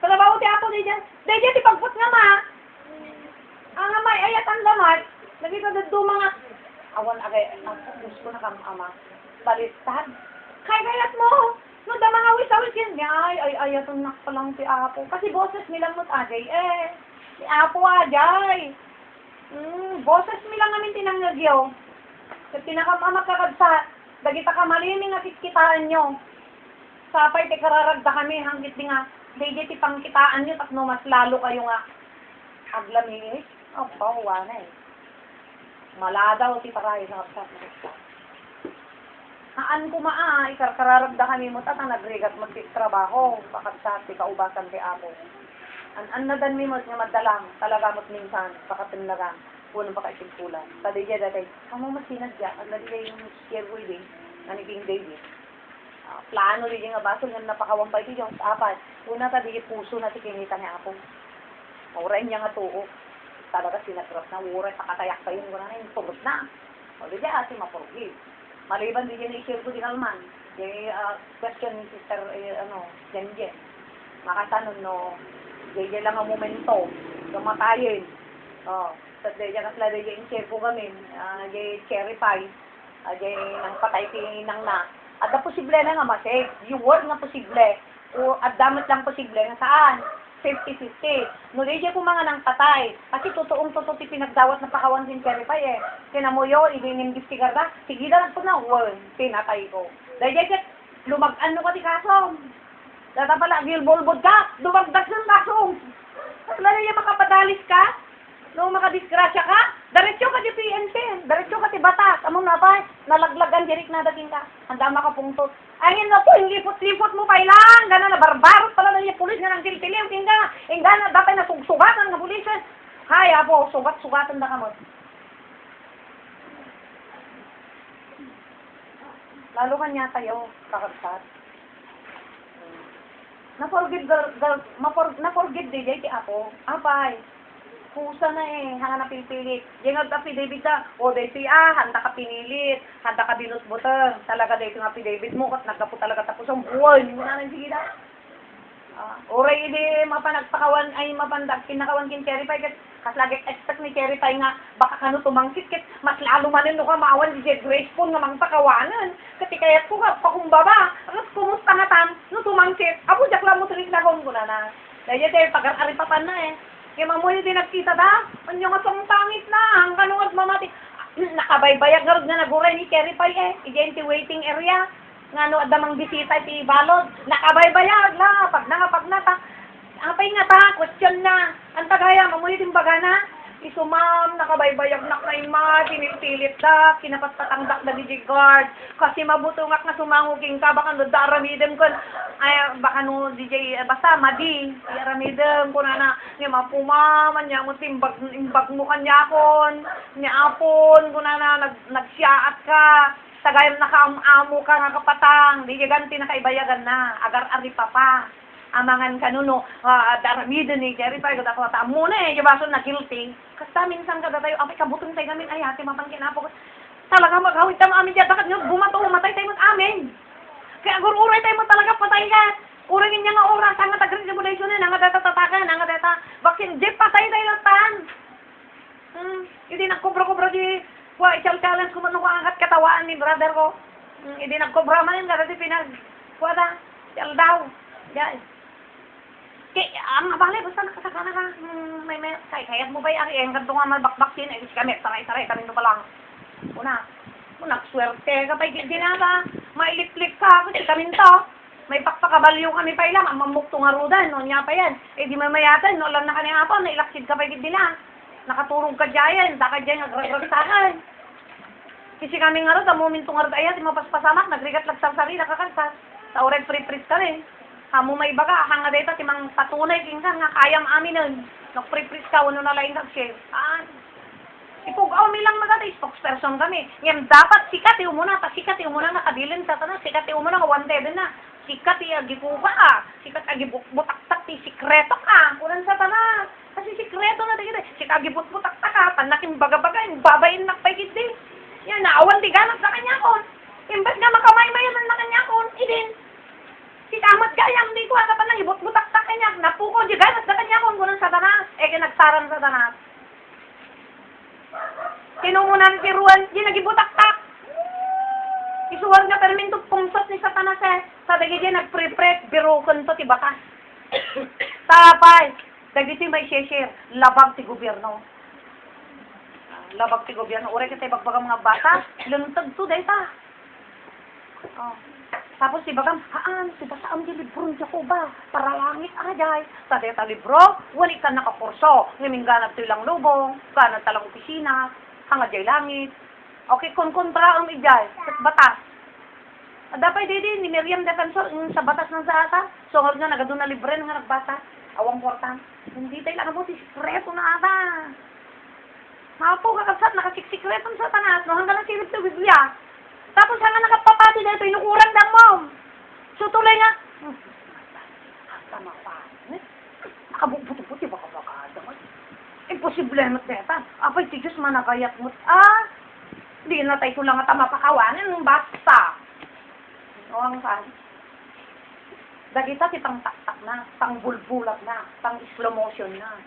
Trabaho ti Apo di dyan. Di dyan, ipagput nga ma. Ang amay, ayat ang lamay. Nagkikadado mga, awan agay, gusto na kang ama. Baliktad. Kayat mo. No, da mga wis-awis yan. Ay, ayat ang nakpalang ti Apo. Kasi boses nilang mot agay, si Apo ajay. Boses nilang namin tinanggagyaw. Kasi tinakamamak kakabsa. Dagita ka malini nga kitkitaan nyo. Sapay ti kararagda kami hanggit di nga. Dagiti ti pangkitaan nyo tapno mas lalo kayo nga. Aglamis. Huwa na eh. Maladaw ti paray sa kapsat. Haan kumaa, ikararagda kami mo tatang nagrigat magtitrabaho. Pakabsat ti kaubasan ti Apo. An nadan mi mo nga madalang. Talaga mo't minsan. Pakatinlagan. Punong pa kaisimpulan. Tadi dya datay, kamo masinad dya. Ang lagi kayo yung scarewoy din. Nani King David. Plano din nga baso nga napakawampay ti yung apat. Una tadi puso na ti kinita ni Apo. Mauray niya nga tuo. Talaga sinatras na uray pakatayak kayo. Wala na yung tugod na. O di dya ati mapurgi. Maliban di dyan i-share ko din alman. Yung question ni Sister, Jen. Makatanong no. Dyan lang ang momento. Gamatayin. Sa dyan kasla dyan i-share ko kami. Dyan cherry pie. Dyan nang patay tinang na. At na posible na nga masig. Yung word nga posible. O at damat lang posible nga saan? 50-50. No, dyan ko mga nang patay. Kasi totoong-totoo ti pinagdawat na pakawan sin cherry pie eh. Kinamuyo, i-investigar na. Sige na po na, word. Pinatay ko. Dahil dyan, lumag-ano ka ti kasong. Data pala, gilbolbod ka. Dumagdag ng kasong. At lalo yung makapadalis ka. No, makadisgrasya ka, diretso ka di PNP, diretso ka di batas, among napay, nalaglagan, dirik na dating ka, handa makapungtot. Ayun na po, yung lipot-lipot mo pa ilang, gana na barbarot pala na yung pulis nga ng tiltiliw, hinga na, dapat na sugsugatan ng pulisan. Hay, Apo, sugat-sugatan na ka mo. Lalo ka niya tayo, kakabsat. Naforgive di ti Apo, apay. Pusa na eh, hanga na pilipilit. Yung affidavit ka, o dahil handa ka pinilit, handa ka binusbutang, talaga dahil yung affidavit mo, kat nagkapo talaga tapos ang buwan, hindi mo na nang sige na. Oray, hindi mapanagpakawan, ay mapandag, kinakawan kin cherry pie, kas lagi expect ni cherry pie nga, baka kano tumangkit, mas lalo manin no ka maawan, di jet graceful nga mang pakawanan, kati kayat ko ka, pakumbaba, alas kumusta nga tam, no tumangkit, apo jak lang mo tulis na kong guna na. Dahil dahil pag-aripapan na eh. Kaya mamuyo din nagkita da, anyo nga song pangit na, ang kanungat mamati. Nakabaybayag nga na naguray ni Cherry Pie eh, igenti waiting area. Nga no, adamang bisita ti balod, nakabaybayag la, pag na ta. Apay nga ta, question na, ang tagaya, mamuyo din baga na. Isumam, nakabaybayag na kay ma, pinipilit da, kinapatpatangdak da DJ guard. Kasi mabutungak na sumanguging ka, baka no daramidem ko, ay baka no DJ, basta madi, aramidem ko na niya mapumaman niya mo timbag mo kanya kon, niya apon, ko na nagsiyaat ka, tagayam nakaamo ka nga kapatang, DJ ganti nakaibayagan na, agar-ari pa. Amangan kanuno, daramido ni Cherry Pie, kada ko ta muna eh, yabaso na guilty. Kasi minsan kada tayo, apay kabutong tayo gamin, ay ate mapangkin po. Talaga maghawid tayo amin dyan, bakit nyo bumatay tayo amin? Kaya uray tayo mo talaga patay ka. Urangin niya nga oras, nga tag-green simulation na, nga data-tatakan, nga data, bakit jeep patay tayo lang tan. Hindi nagkobra-kobra di, challenge ko man ko angat katawaan ni brother ko. Hindi nagkobra man yun, kasi wala, chal daw. Guys. Ang abali, basta nakasakana ka. Kayat mo ba yung ang ganito nga malbakbak sin, kami, saray-saray, kami pa lang. Una, nagswerte ka pa, di na ba? Mailip-lip ka, kasi kami to. May pakpakabalyo kami pa ilang, ang mamukto nga rudan, no, niya pa yan. Eh, di mamayatan, no, lang na kanya nga po, nailaksid ka pa, di na. Nakaturog ka dyan, taka dyan, nagragsakan. Kasi kami nga rin, tamuminto nga rin, ayan, di mapaspasamak, nagrigat lagsar-sari, nakakalsas. Sa oren free-freeze ka rin. Hamo may baga, hanga dito, timang patunay, kingkan nga, kayam amin nun. Nag-free-freeze ka, ano na lang nag-share. Ipugaw nilang maganda, spokesperson kami. Yan dapat, sikat yung muna, sikat yung muna nakadilin sa tanas, sikat yung muna, wanted na. Sikat yung agipuka ka, sikat agibutaktak, sikreto ka, kunan sa tanas. Kasi sikreto na dito, sikat agibutbutaktak ka, panaking baga-baga, babayin nakpaigid din. Yan, naawan di ganap sa kanya kon. Imbes nga makamay-mayan na kanya kon, idin. Sikamat gayam, di ko hanggang panang ibutbutaktak kanya, napuko di ganap sa kanya kon, kunan sa tanas. Kinagsaran sa tanas. Tinumunan si Ruan, di nagibutaktak. Isuwar nga perminto pungsot ni Satanas eh. Sa dagi di nagpre-prep, birokon to ti batas. Tapay, dagi ti may share, labag ti gobyerno. Labag ti gobyerno. Ure kita ibagbaga mga bata, luntag to day ta. Oh. Tapos si bagam, si basaan di libron siya ko ba? Para langit aday. Sa deta libro, wali ka nakakurso. Ngaming ganap to ilang lubong, ganap talang opisina, hanga jay langit. Okay, kung kontra ang ijay, sa batas. Dapat di ni Miriam Defensor, sa batas ng sa ata, so nga nagadun na libre nga nagbasa. Awang portan. Hindi tayo lang mo, si sikreto na ata. Mapo kakasat, nakasisikreto sa tanas, no hanggang nasilip sa Biblia. Tapos hanggang nakapapati dito, inukurang ng mom. So tuloy nga, tama pa. Nakabubuti-buti baka imposible mo tetan. Apay ti Diyos managayat mo. Di na tayo lang at mapakawanan. Basta. O ang saan? Dagita kitang tak-tak na. Tang bulbulat na. Tang slow motion na.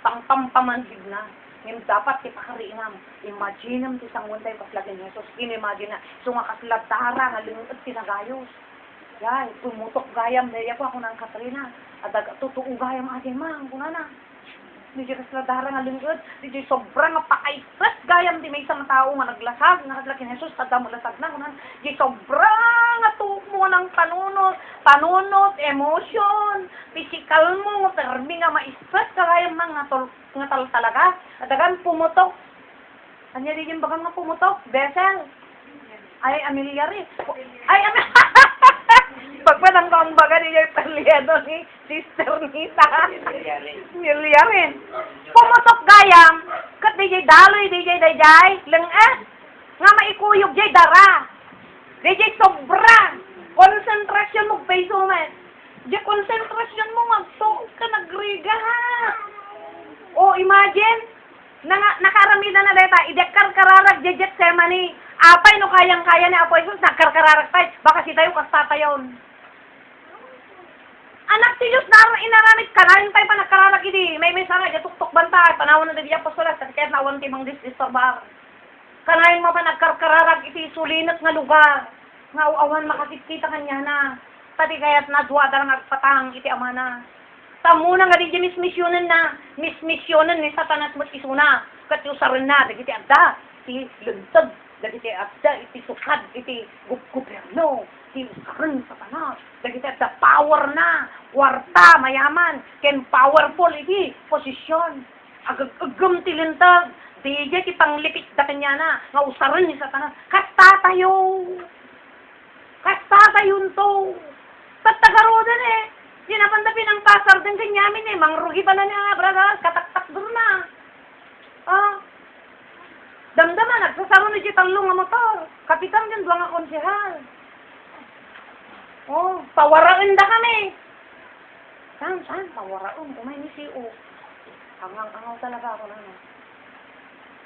Tang pampamandig na. Yung dapat ipakarinam. Imaginem ti sang wantay paslagin Jesus. Inimagine na. So nga kaslagtara nga lingkod tinagayos. Yay, pumutok gayam. Naya po ako ng Katrina. At tutuong gayam aking mang. Kunana. Di kasladara nga lingkod. Di sobrang pakaisat gayam. Di may isang tao nga naglasag. Naglakin Jesus. Tada mo lasag na. Kunan. Di sobrang tuok mo ng panunot, emotion, physical mo, permi nga maisat kagayam mang nga tal talaga. At dagan pumutok. Anya di yung bagang nga pumutok? Besel. Ay, amilyari. Ay, pagpadang kong baga ni Jay Perliado ni Sister Nita. Milyarin. Pumutok gayam. Kat DJ Daloy, DJ Dayjay. Lengas. Nga maikuyog Jay Dara. DJ sobra. Konsentrasyon mo, peso man. Di konsentrasyon mo, magtuog ka, nagriga ha. O, imagine. Nakaramida na deta. Idekar-kararag, jejet semani. Apay no kayang-kaya ni Apo Jesus, nagkarkararag tayo. Baka si tayo kastatayon. Anak si Diyos, inaramit ka na. Yung tayo pa nagkararag hindi. May sarag, tuktok bantay. Panahon na di apostolas. Kasi kaya nawan timang disturbar. Kanayin mo pa nagkarkararag iti sulinat nga lugar. Nga awan makakikita kanya na. Pati kaya't nadwada na nagpatang iti ama na. Tamuna nga di mismisyonan na. Mismisyonan ni Satanas mo isuna. Kati usaran na. Dagiti adda. Iti luntag. Dagiti adda. Iti sukad. Iti gobyerno. Iti usaran Satanas. Dagiti adda power na. Warta. Mayaman. Ken powerful iti posisyon. Agagagam ti luntag. Di jay kitang lipit da kanya na. Nga usaran ni Satanas. Kasta tayo. Kasta tayo to. Patagarodan eh. Sinapandapin ang pasar din kanyamin eh. Mangrugi pa na niya, brother. Katak-tak doon na. Damdaman, nagsasaro ni Jitalong nga motor. Kapitan din, duwang nga konsehal. Pawarain da kami. Saan? Pawarain. Umay ni CEO. Hangang-hangaw talaga ako na.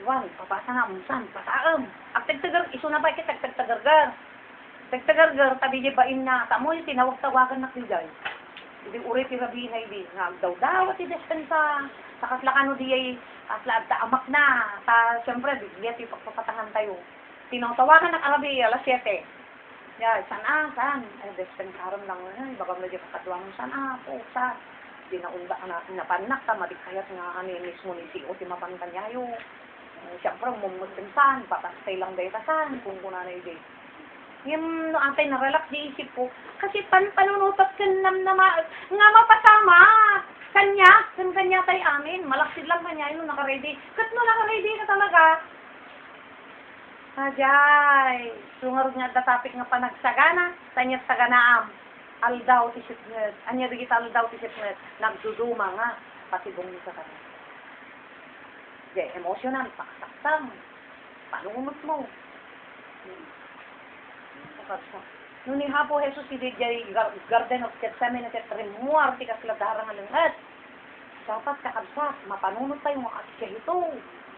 Iwan, papasa nga, saan? Pasaam. Agtagtagar, iso na ba kita, agtagtagar-gar. Agtagtagar-gar, tabi di bain na. Tamo yung tinawag-tawagan na kujay. Hindi uri tirabi na hindi. Nagdaw-daw at i-despensa. Sa kaslakano di ay aslad ta amak na. Siyempre, di ito pagpapatangan tayo. Tinawtawagan ng Arabi, alas 7. Saan? Ay, despensaron lang. Bagam na di kakadwang, saan? Saan? Di naunda na napanak ta, madikayat nga kami mismo ni CEO, ti mapantanyayo. Siyempre, mumutinsan, patastay lang dahil kasan, kung kuna na ide. Yung no, atay na-relax di isip ko, kasi panunutot kan nga mapasama, kanya tayo amin, malaksid lang kanya, yun naka-ready. Kat no, naka-ready ka talaga. Ajay, sungarod nga datapik nga panagsagana, tanyat saganaam, aldaw ti sipnget, anya digit aldaw ti sipnget, nagduduma nga, pati bumi sa kanya. Jay, emosyonal, paksaksam, panungot mo. Paksaksam. Nung hapo Jesus si Jay, Garden of Gethsemane, at remuar, ti kasladarang alungat. Dapat kakabsat, mapanunot tayo mga asikahito.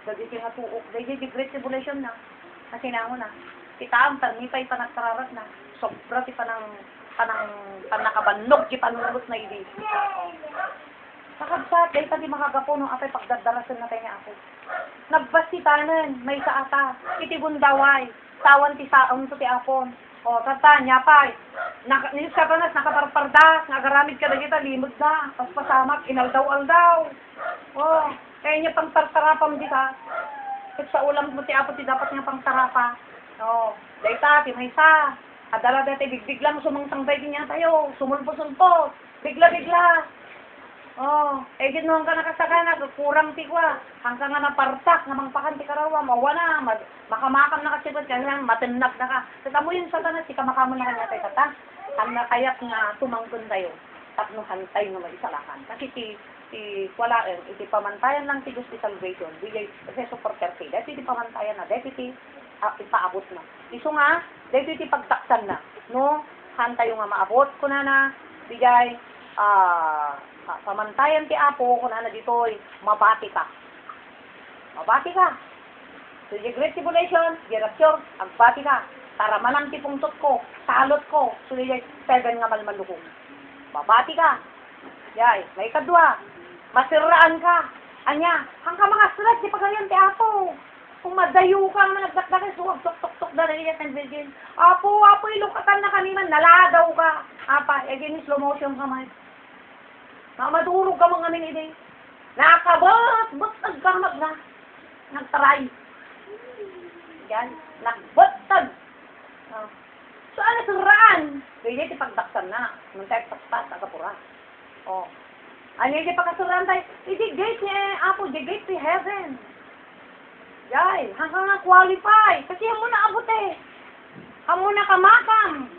Dagi nga tuok, dagi di great tribulation na. Kasi na na, kita ang tarnipay pa nagtararat na, sobra ti panakabanlog, ti panunod na hindi. Kakabsat, dahil pati makagapo nung apay pagdadarasan na tayo niya ako. Nagbastitanan, may sa ata, iti bundaway, tawan ti saon to ti apon. O, tata, nyapay, nilis ka panas, nakaparparda, nagaramid ka na kita, limod na, pas pasamak, inaldaw-aldaw. O, kaya niya pang tartarapam di ka. Sa ulam mo ti apo ti dapat nga pang tarapa. Oh, dayta ti maysa. Adala dati bigbig lang sumangtangtay din niya tayo. Sumulpo-sulpo. Bigla-bigla. Oh, ginuhang ka nakasakana, kurang ti kwa. Hanggang nga napartak, nga mangpakan ti karawa, mawa na, makamakam na kasipot ka lang, matinap na ka. Tata mo yun sa tanas, di ka makamon na kanya tayo tata. Ang nakayat nga tumangkon tayo. Tapno hantay nga maisalakan. Kasi wala iti pamantayan lang ti Gusti salvation. Bigay kasi supporter ti. Dahil iti pamantayan na, dahil iti ipaabot na. Iso nga, dahil iti pagtaksan na. No, hantay nga maabot ko na bigay pamantayan ti Apo ko na dito'y mabati ka. Mabati ka. So, the great tribulation, the rapture, agbati ka. Tara malang ti pungtot ko, salot ko. So, the 7 nga malmalukong. Mabati ka. Yay, may kadwa. Masiraan ka. Anya, hanggang mga sulat, di pagayon ti Apo. Kung madayo ka, nagdakdakis, tuk-tuk-tuk na rin yan, virgin. Apo, ilukatan na kanina, naladaw ka. Apa, again, slow motion ka man. Madurog ka mga minidi. Nakabot, nagkamag na. Nagtaray. Yan, nagbotag. So, ano suraan? Pwede ipagdaksan na. Nung tayo paspas, agapura. Oh. Ano yung ipagkasuraan tayo? Hindi gate niya, Apo, the gate to heaven. Yay, hanggang nga qualify. Kasi hamo na abot eh. Hamo na kamakam.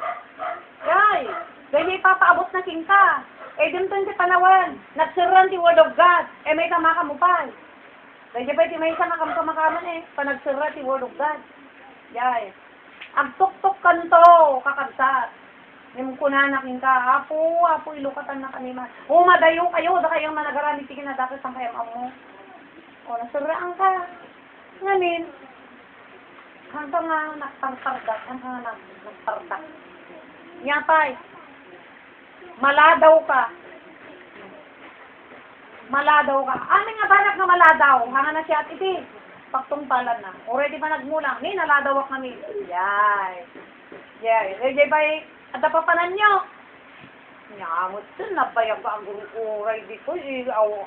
Yay, dahil ipapaabot na king-ka. Dun si panawan, nagsuran ti word of God. May kamakam mo pa. Dahil pa iti may isa makamakaman panagsura ti word of God. Yay. Ang tuk-tuk kanto, kakabsat. Yung kunanakin ka, Apo, ilukatan na kanima. Madayo kayo, da kayang managaramit ti kinadakit ang kayang amo. O, nasuraan ka. Nganin, hanggang nga nagtartardak, hanggang nga nagtartak. Nyapay, maladaw ka. Maladaw ka. Amin nga banak nga maladaw, hanga na siya at iti. Pagtungpalan na. Already pa nagmulang, ni naladawak kami. Yay. Yay. Yay, bay, at napapanan nyo. Nyamot dun, nabayag ka ang uray dito.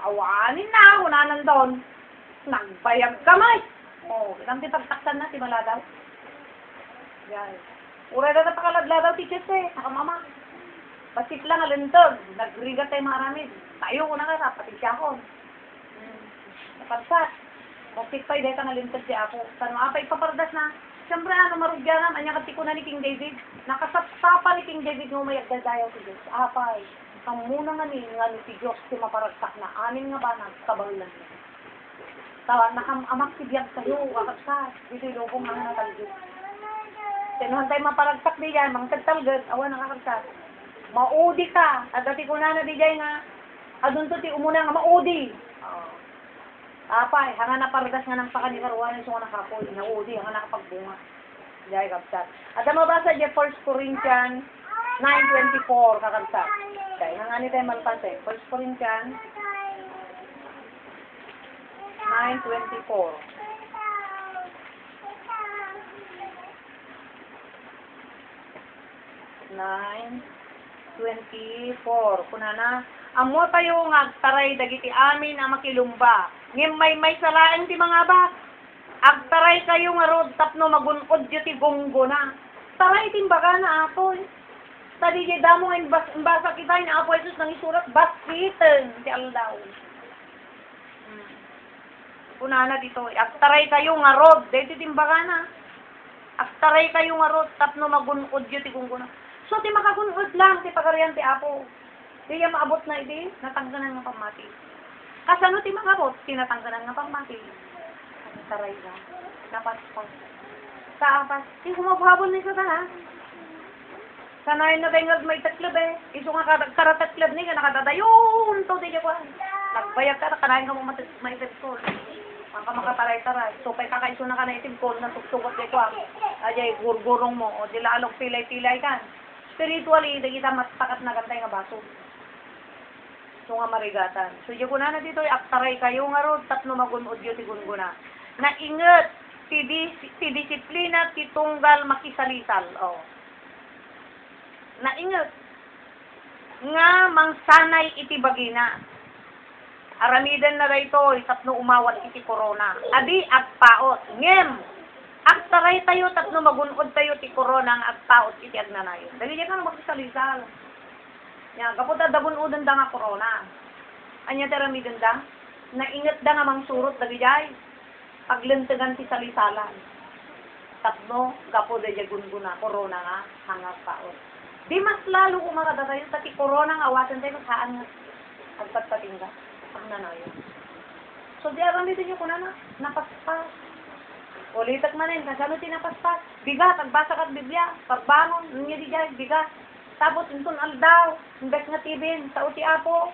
Awanin na, unanan doon. Nagbayag kamay. Oh, nanti pagtaksan na, si maladaw. Yay. Uray na napakaladladaw, teachers nakamama. Basit lang alintog, nagrigat tayo marami. Tayo ko na nga, pati siya ako. Napagsat. Basit pa, dahil alintog siya ako. Tanong, apay papardas na. Siyempre, marugya na, anya katiko na ni King David. Nakasapsapa ni King David ng umayag dadayaw si Diyos. Apay, ang muna nga ni si Diyos, si maparagsak na. Anin nga ba na, kabawilan niya. Tawa, nakamak si Biyag sa'yo, kakabsat. Dito yung lubong nga natalgid. Tinuhan tayo maparagsak di yan, mga tagtalgad, awan nakakabsat. Maudi ka. At dati ko na nabigay nga. Adun to ti umuna nga maudi. Apay, hanga napardas nga ng pakanikaruanan so nga nakapoy. Naudi, hanga nakapagbunga. Diyay kapsat. At ang mabasa dyan, 1 Corinthians 9:24 kakabsat. Dahil nga ni tayo malpase. 1 Corinthians 9:24. 9:24. Kunana, amo tayo nga taray dagiti amin ang makilumba. Ngem may salaen ti mga bak. Agtaray kayo nga rod tapno magunod yu ti gonggo na. Taray timbaga na apoy. Tadi jay damo nga imbasa kita na apoy sus nang isurat baskitan ti aldaw. Punana dito, agtaray kayo nga rod, dito timbaga na. Agtaray kayo nga rod tapno magunod yu ti gonggo na. So ti makagunod lang ti pagarian ti apo. Di ya maabot na idi, natangganan nga pamati. Kasano ti makabot, tinatangganan nga pamati. Taray na. Napaspas. Kaapas. Di humabhabol ni sa ha. Sanayin na bengag may taklab eh. Iso nga karataklab ni ka nakadadayon. To di ka. Nagbayag ka, kanayin ka mo maitip ko. Ang ka makataray-taray. So pay kakaiso na ka na itim ko na tuksugot di ko. Ajay, gurgurong mo. O di lalong pilay-pilay ka. Spiritually, di kita matakat na gantay nga baso. So nga marigatan. So yung ko na dito, aktaray kayo nga ro, tatno magunod yun ti gunguna. Naingat, ti disiplina, ti tunggal makisalisal. Oh. Naingat, nga mangsanay iti bagina. Aramidan na rito, tatno umawat iti corona. Adi, agpaot. Ngem, agtaray tayo, tatno magunod tayo ti corona, ang agpaot iti agnanayo. Dali ka na makisalisal. Yan, kaputa dabunudan da nga corona. Anya teramidan da? Naingat da nga mang surot da gijay. Paglentegan ti salisalan. Tatno, gapo da gunguna, corona nga, hangag paot. Di mas lalo kumakada tayo, tati corona nga awasan tayo, saan nga agpatpatingga. Ang nanayo. So, di aramidan nyo kuna na, napaspas. Ulitak manin, kasano ti napaspas? Bigat, agbasa kat Biblia, pagbangon, niya di jay, bigat. Tapos, intun aldaw, imbes nga tibin, sa uti apo.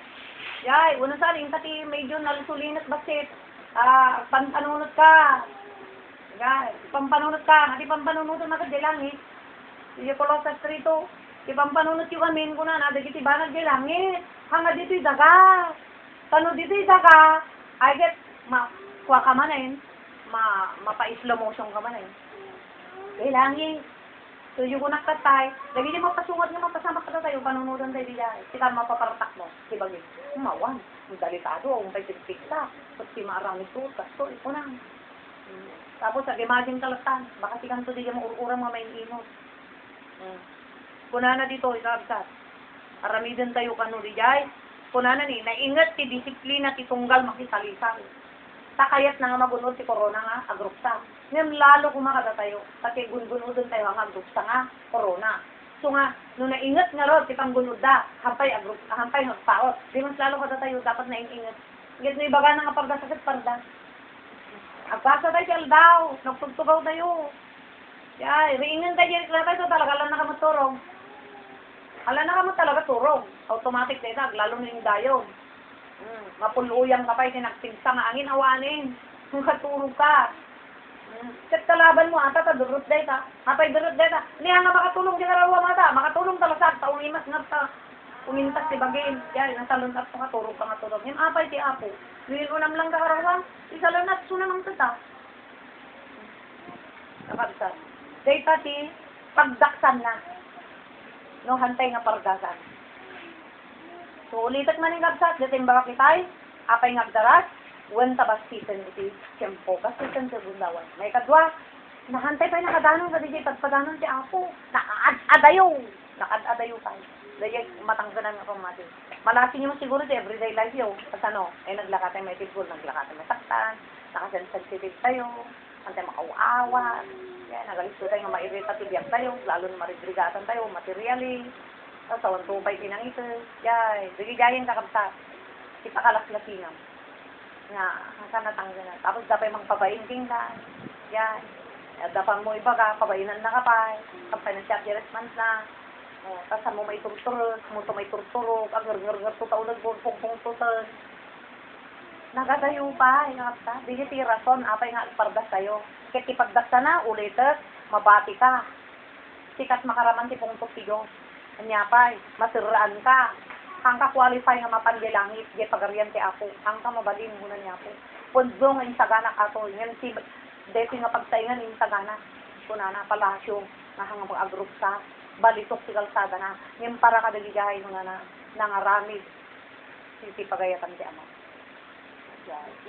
Yay, una sa rin, tati medyo nalusulinat basit. Panpanunot ka. Yay, pampanunot ka. Hati pampanunot na ka di langit. Iyo Colossus 3 to. Di pampanunot yung amin ko na, nadagit ibanag di langit. Hanga dito yung daga. Tano dito yung daga, I get, kuha ka man eh. Mapa-slow motion ka man eh. Di langit. So, yung kunak katay, lagi niya mapasungat nga mapasama ka tayo, panunudan tayo diya. Kita mapaparatak mo, di ba gini? Umawan, ang dalitado, ang tayo tikta, so, si maarami to, kaso, ito na. Tapos, imagine kalatan, baka si kanto diya maururang mga may inot. Kuna na dito, isabsat. Aramidan tayo kanu diya. Kuna na ni, naingat ti disiplina, ti tunggal makisalisan. Takayat na nga magunod si corona nga, agrupsa. Ngayon lalo kumakada tayo, kasi gungunodon tayo ang agrupsa nga, corona. So nga, nung naingat nga ron, si panggunod da, hampay magpaot. Di mas lalo kada tayo, dapat naingat. Ngayon na ibaga na nga parda sakit parda. Agbasa tayo si Aldaw, nagtugtugaw tayo. Yay, ringan tayo, tayo talaga lang nakamuturog. Ala na ka mo talaga turog. Automatic na lalo na yung dayon. Mapuluyang ka pa, sinagpinsa nga angin, awanin. Kung katurog ka. Kat kalaban mo, ata, durot day ta. Hapay durot day ta. Niya nga makatulong di karawa mata. Makatulong talaga, taong imas nga ta. Umintas si bagay. Yan, nasalon at makaturog ka nga turog. Yan, apay ti apo. Ngayon unam lang ka karawa. Isalon at sunamang tata. Nakabsat. Day ta ti, pagdaksan na. No, hantay nga pargasan. So, ulitak man yung kabsat, dating baka kitay, apay nga agdaras, wen tabasitan iti tiyempo, kasitan sa bundawan. May kadwa, nahantay pa yung nakadanon sa DJ, pagpadanon si Apo, nakad-adayo tayo. Dahil matangganan nga pamati. Malasin nyo siguro sa everyday life yun. Kasi ano, naglakatay may tibol, naglakatay may saktan, nakasensitive tayo, hantay makauawa, yan, nagalisto tayo nga mairitative tayo, lalo na maribrigatan tayo, materially, sawan tubay tinangito, yay, digigayin kakabsat, kita kalas-lasinam, nga, hanggang natangganan. Tapos dapat magpabainting ka, yan, dapat mo iba ka, pabainan na ka pa, kapay ng siya adjustment na, tapos mo may turturog, agar-gar-gar tutaw nagpong tutan, nagadayo pa, kakabsat, digiti rason, apay nga pardas tayo, kaya ipagdaksa na, ulitas, mabati ka, sikat makaraman ti pungtot ti Diyos. Kanya pa, masiraan ka. Hang ka qualify nga mapandilangit, di pagarian ti Apo. Hang ka mabalin muna niya po. Pundo nga yung sagana ka to. Yan si, deti nga pagsaingan yung sagana. Kunana, palasyo, nga hang mag-agrup sa, balitok si kalsada na. Yan para kadaligahay nga na, nangaramid. Si pagayatan ti Ama.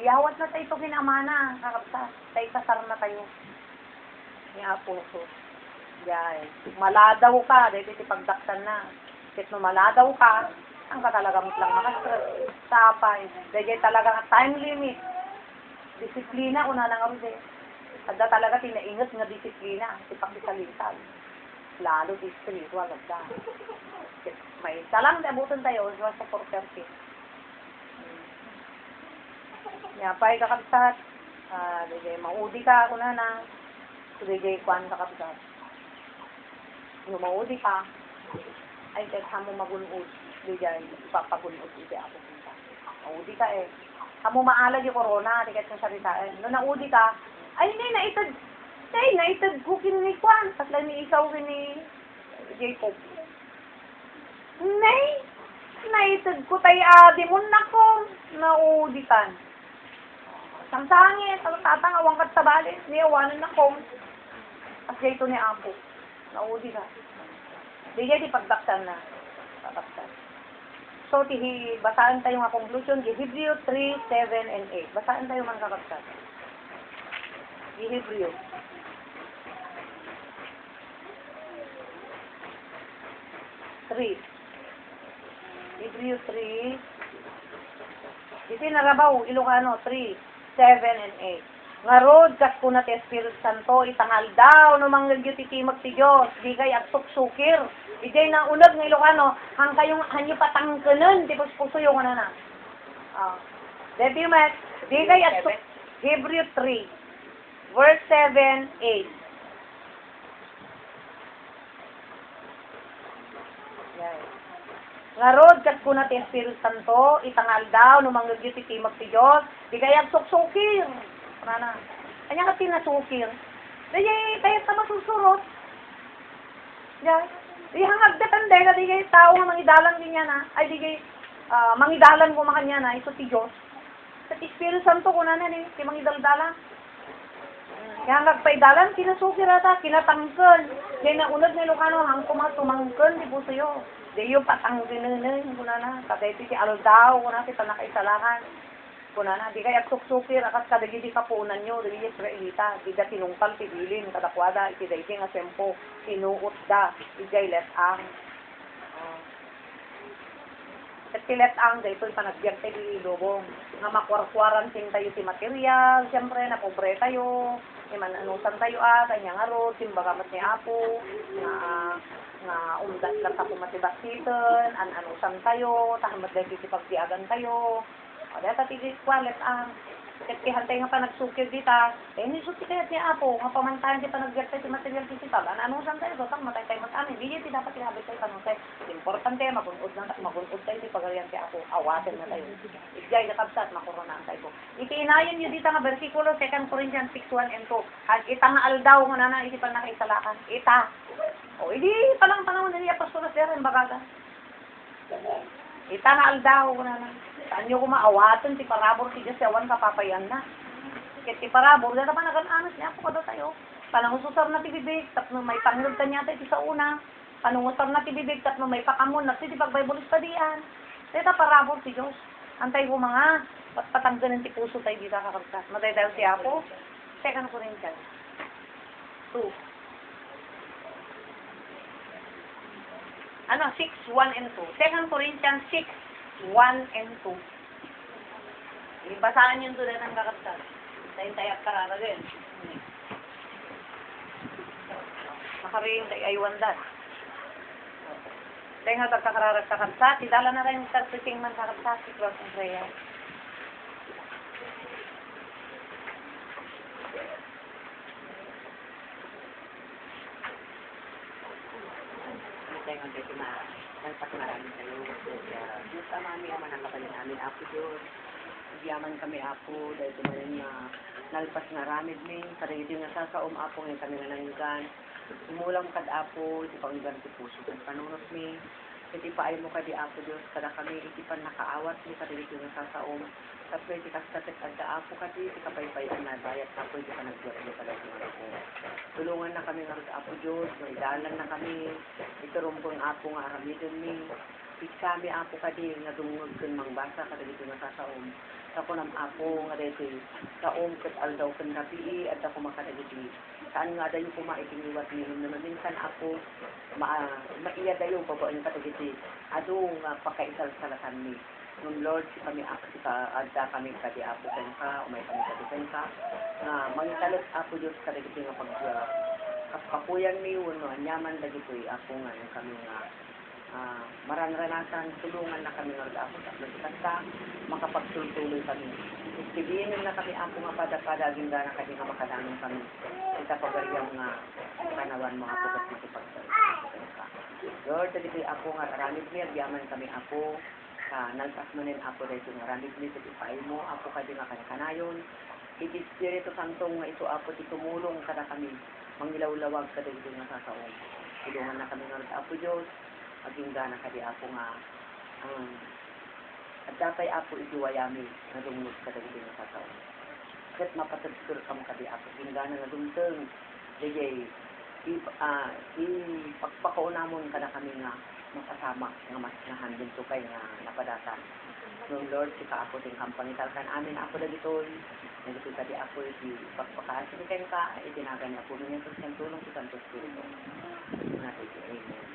Iyawat na tayo ito kinamana, kakabsat. Tayo kasar na tayo. Nga po so. Yan. Maladaw ka, dahil iti pagdaktan na. Kahit no maladaw ka, ang ka talaga mo lang makastress. Tapay. Dahil talaga time limit. Disiplina, una na nga rin. Ada talaga tinaingat nga disiplina. Ipagdisalitan. Lalo di spiritual. Ada. May salang abutan tayo sa 4:30. Yapay kakabsat. Dahil maudi ka ako na na. Dahil kwan kakabsat. Yung maudi ka, ay kahit mo magunod. Dahil ipapagunod. Dahil ako punta. Maudi ka eh. Hamo maalag yung corona, tigat ng saritaan. No naudi ka, ay hindi, naitad ko ni Kwan. Tapos lang ni isaw ni Jacob. Naitad ko tayo adi mo na ko. Naudi ka. Sangsangit, tatangawang kat sa balit. Niyawanan na ko. Tapos ito ni Apo. Naudi ka. Di pagdaktan na. Pagdaktan. So, basaan tayo nga conclusion, Hebrew 3, 7, and 8. Basaan tayo man kakabsat. Hebrew. Hebrew 3. Iti narabaw, Ilocano 3, 7, and 8. Nga rod, kas kuna ti Espiritu Santo, itangal daw, no manggagyo ti timag ti Diyos, di kay at suksukir. Ijay na unag ng Ilocano, hang kayong hanyo patangkanan, di puso yung ano na. Dito yung di kay at Hebrew 3, verse 7, 8. Yan. Nga rod, kas kuna ti Espiritu Santo, itangal daw, no manggagyo ti timag ti Diyos, di kay at suksukir. Ano? Kanya ka tinasukir. Dahil tayo sa masusurot. Yan. Di hangag depende ka, di kayo tao nga mangidalan din yan ha. Ay di kayo, mangidalan ko makanya na, ito ti Diyos. Sa Espiritu Santo ko na na, di mangidaldalan. Kaya hangag paidalan, kinasukir ata, kinatangkan. Kaya naunod na Ilocano, hang kumatumangkan, di po sa'yo. Di yung patangkanan, ko na na. Kasi iti aldaw, ko na, kita nakaisalahan. Kuna na, di kaya suksukir, akas kadagidi kapunan nyo, dili Israelita, di da tinungkal, tibilin, kadakwada, iti daiti nga sempo, tinuot da, ijay letang. At ti letang, da ito'y panagbiag tayo ilubong, nga makwarkwaran sing tayo ti material, siyempre, na pobre tayo, imananusan tayo kanya nga ro, simbagamat ni Apo, nga umdat lang sa kumatibasitan, anusan tayo, tahamat lang iti pagdiagan tayo, o, dahil tatigis kwalit kihantay nga pa nagsukir dita, nisukir kaya't ni Apo, nga pamantayan di pa nagyartay si material physical, anusan tayo, so, matay tayo mag-amin, di dapat tinabit tayo panusay, importante, magunod tayo, di pagarian si Apo, awatin na tayo, ijay, nakabsat, makoronaan tayo. Ikiinayon nyo dita nga versikulo, 2 Corinthians 6, 1 and 2, ita nga aldaw, nga na, iti pa nakaisalakan, ita, o, hindi palang panahon na niya, pastoras dyan, bagaga. Ita nga aldaw, nga na, saan nyo kumaawatan, si parabor, si Diyos, yawan kapapayan na. Kaya si parabor, dahil pa nag-anas niya, ako kada tayo. Panangususar na tibibig, tapno may panglog ka niya tayo sa una. Panangusar na tibibig, tapno may pakamon, nagsiti pagbaybulis pa diyan. Dahil parabor, si Diyos. Antay ko mga, patangganan ti puso tayo dito kakabsat. Matay dahil si Apo, 2 Corinthians 2. 6, 1 and 2. 2 Corinthians 6, 1 and 2. Ibasaan yung tulad ng kakabsat. Tayo-tayo at kararagin. Makaring tayo aywan dat. Tayo nga tagkakararag kakabsat. Idala na rin yung tarpiting man kakabsat. Si Cross and Prayer. Tayo ang tayo marami tayo. Diyos amami ang manakabalin namin, Apo Diyos. Yaman kami, Apo, dahil tumarin na nalpas nga ramid ni, karigid yung nasa Apo, ngayon kami na nangyugan. Umulang kad, Apo, iti panggan ti puso, kan panunot ni, iti paay mo kadi, Apo Diyos, kada kami, iti pan nakaawat ni, karigid yung nasa tapos iti kastatek adda, Apo kadi, iti kapaypayan na dayat, Apo, iti panagbuat mo kada yung Apo. Tulungan na kami nga, Apo Diyos, maidalan na kami, iti rumpong, Apo, nga aramidon ni, kami, Apo kadi, nga dumungag kun mangbasa, karigid yung nasa sa kunam apo nga dito kaong ket aldaw ken rapi at ako makadagiti saan nga dayo ko maipiniwat ni naman minsan ako maiya dayo pabuan kadagiti adu nga pakaisal-salakan ni nung Lord si kami ako si adda kami kadi apo ken ka umay kami kadi ken ka nga mangitalot apo Dios kadagiti nga pag kapuyan mi no anyaman dagitoy ako nga kami nga maranranasan tulungan na kami ng ako sa pagkanta makapagtuloy kami istibinin na kami ako nga pada-pada gingana kadi nga makadaming kami sa pagariang nga kanawan mga pugat nito pagsalita Lord dagitoy ako nga aramid mi agyaman kami ako nalpas manin ako dito nga aramid mi sa ipay mo ako kadi nga kanakanayon iti Espiritu Santo nga ito ako ti tumulong kada kami mangilaw-lawag kada ito nga sasaon tulungan na kami ng ako Diyos aging gana kadi ako nga at dapay ako idiwayami na dumulog ka dagiti nga sasaon ket mapatagtur kam kadi ako aging gana nga dumteng digay pagpakaunamon kada kami nga makasama nga mas nahandin to kay nga napadatan nung Lord sika ako din kampangitalkan amin ako dagitoy nagito kadi ako iti pagpakaasig kay ka itinagan ako minyo sa tulong sa Santo Espiritu natin amen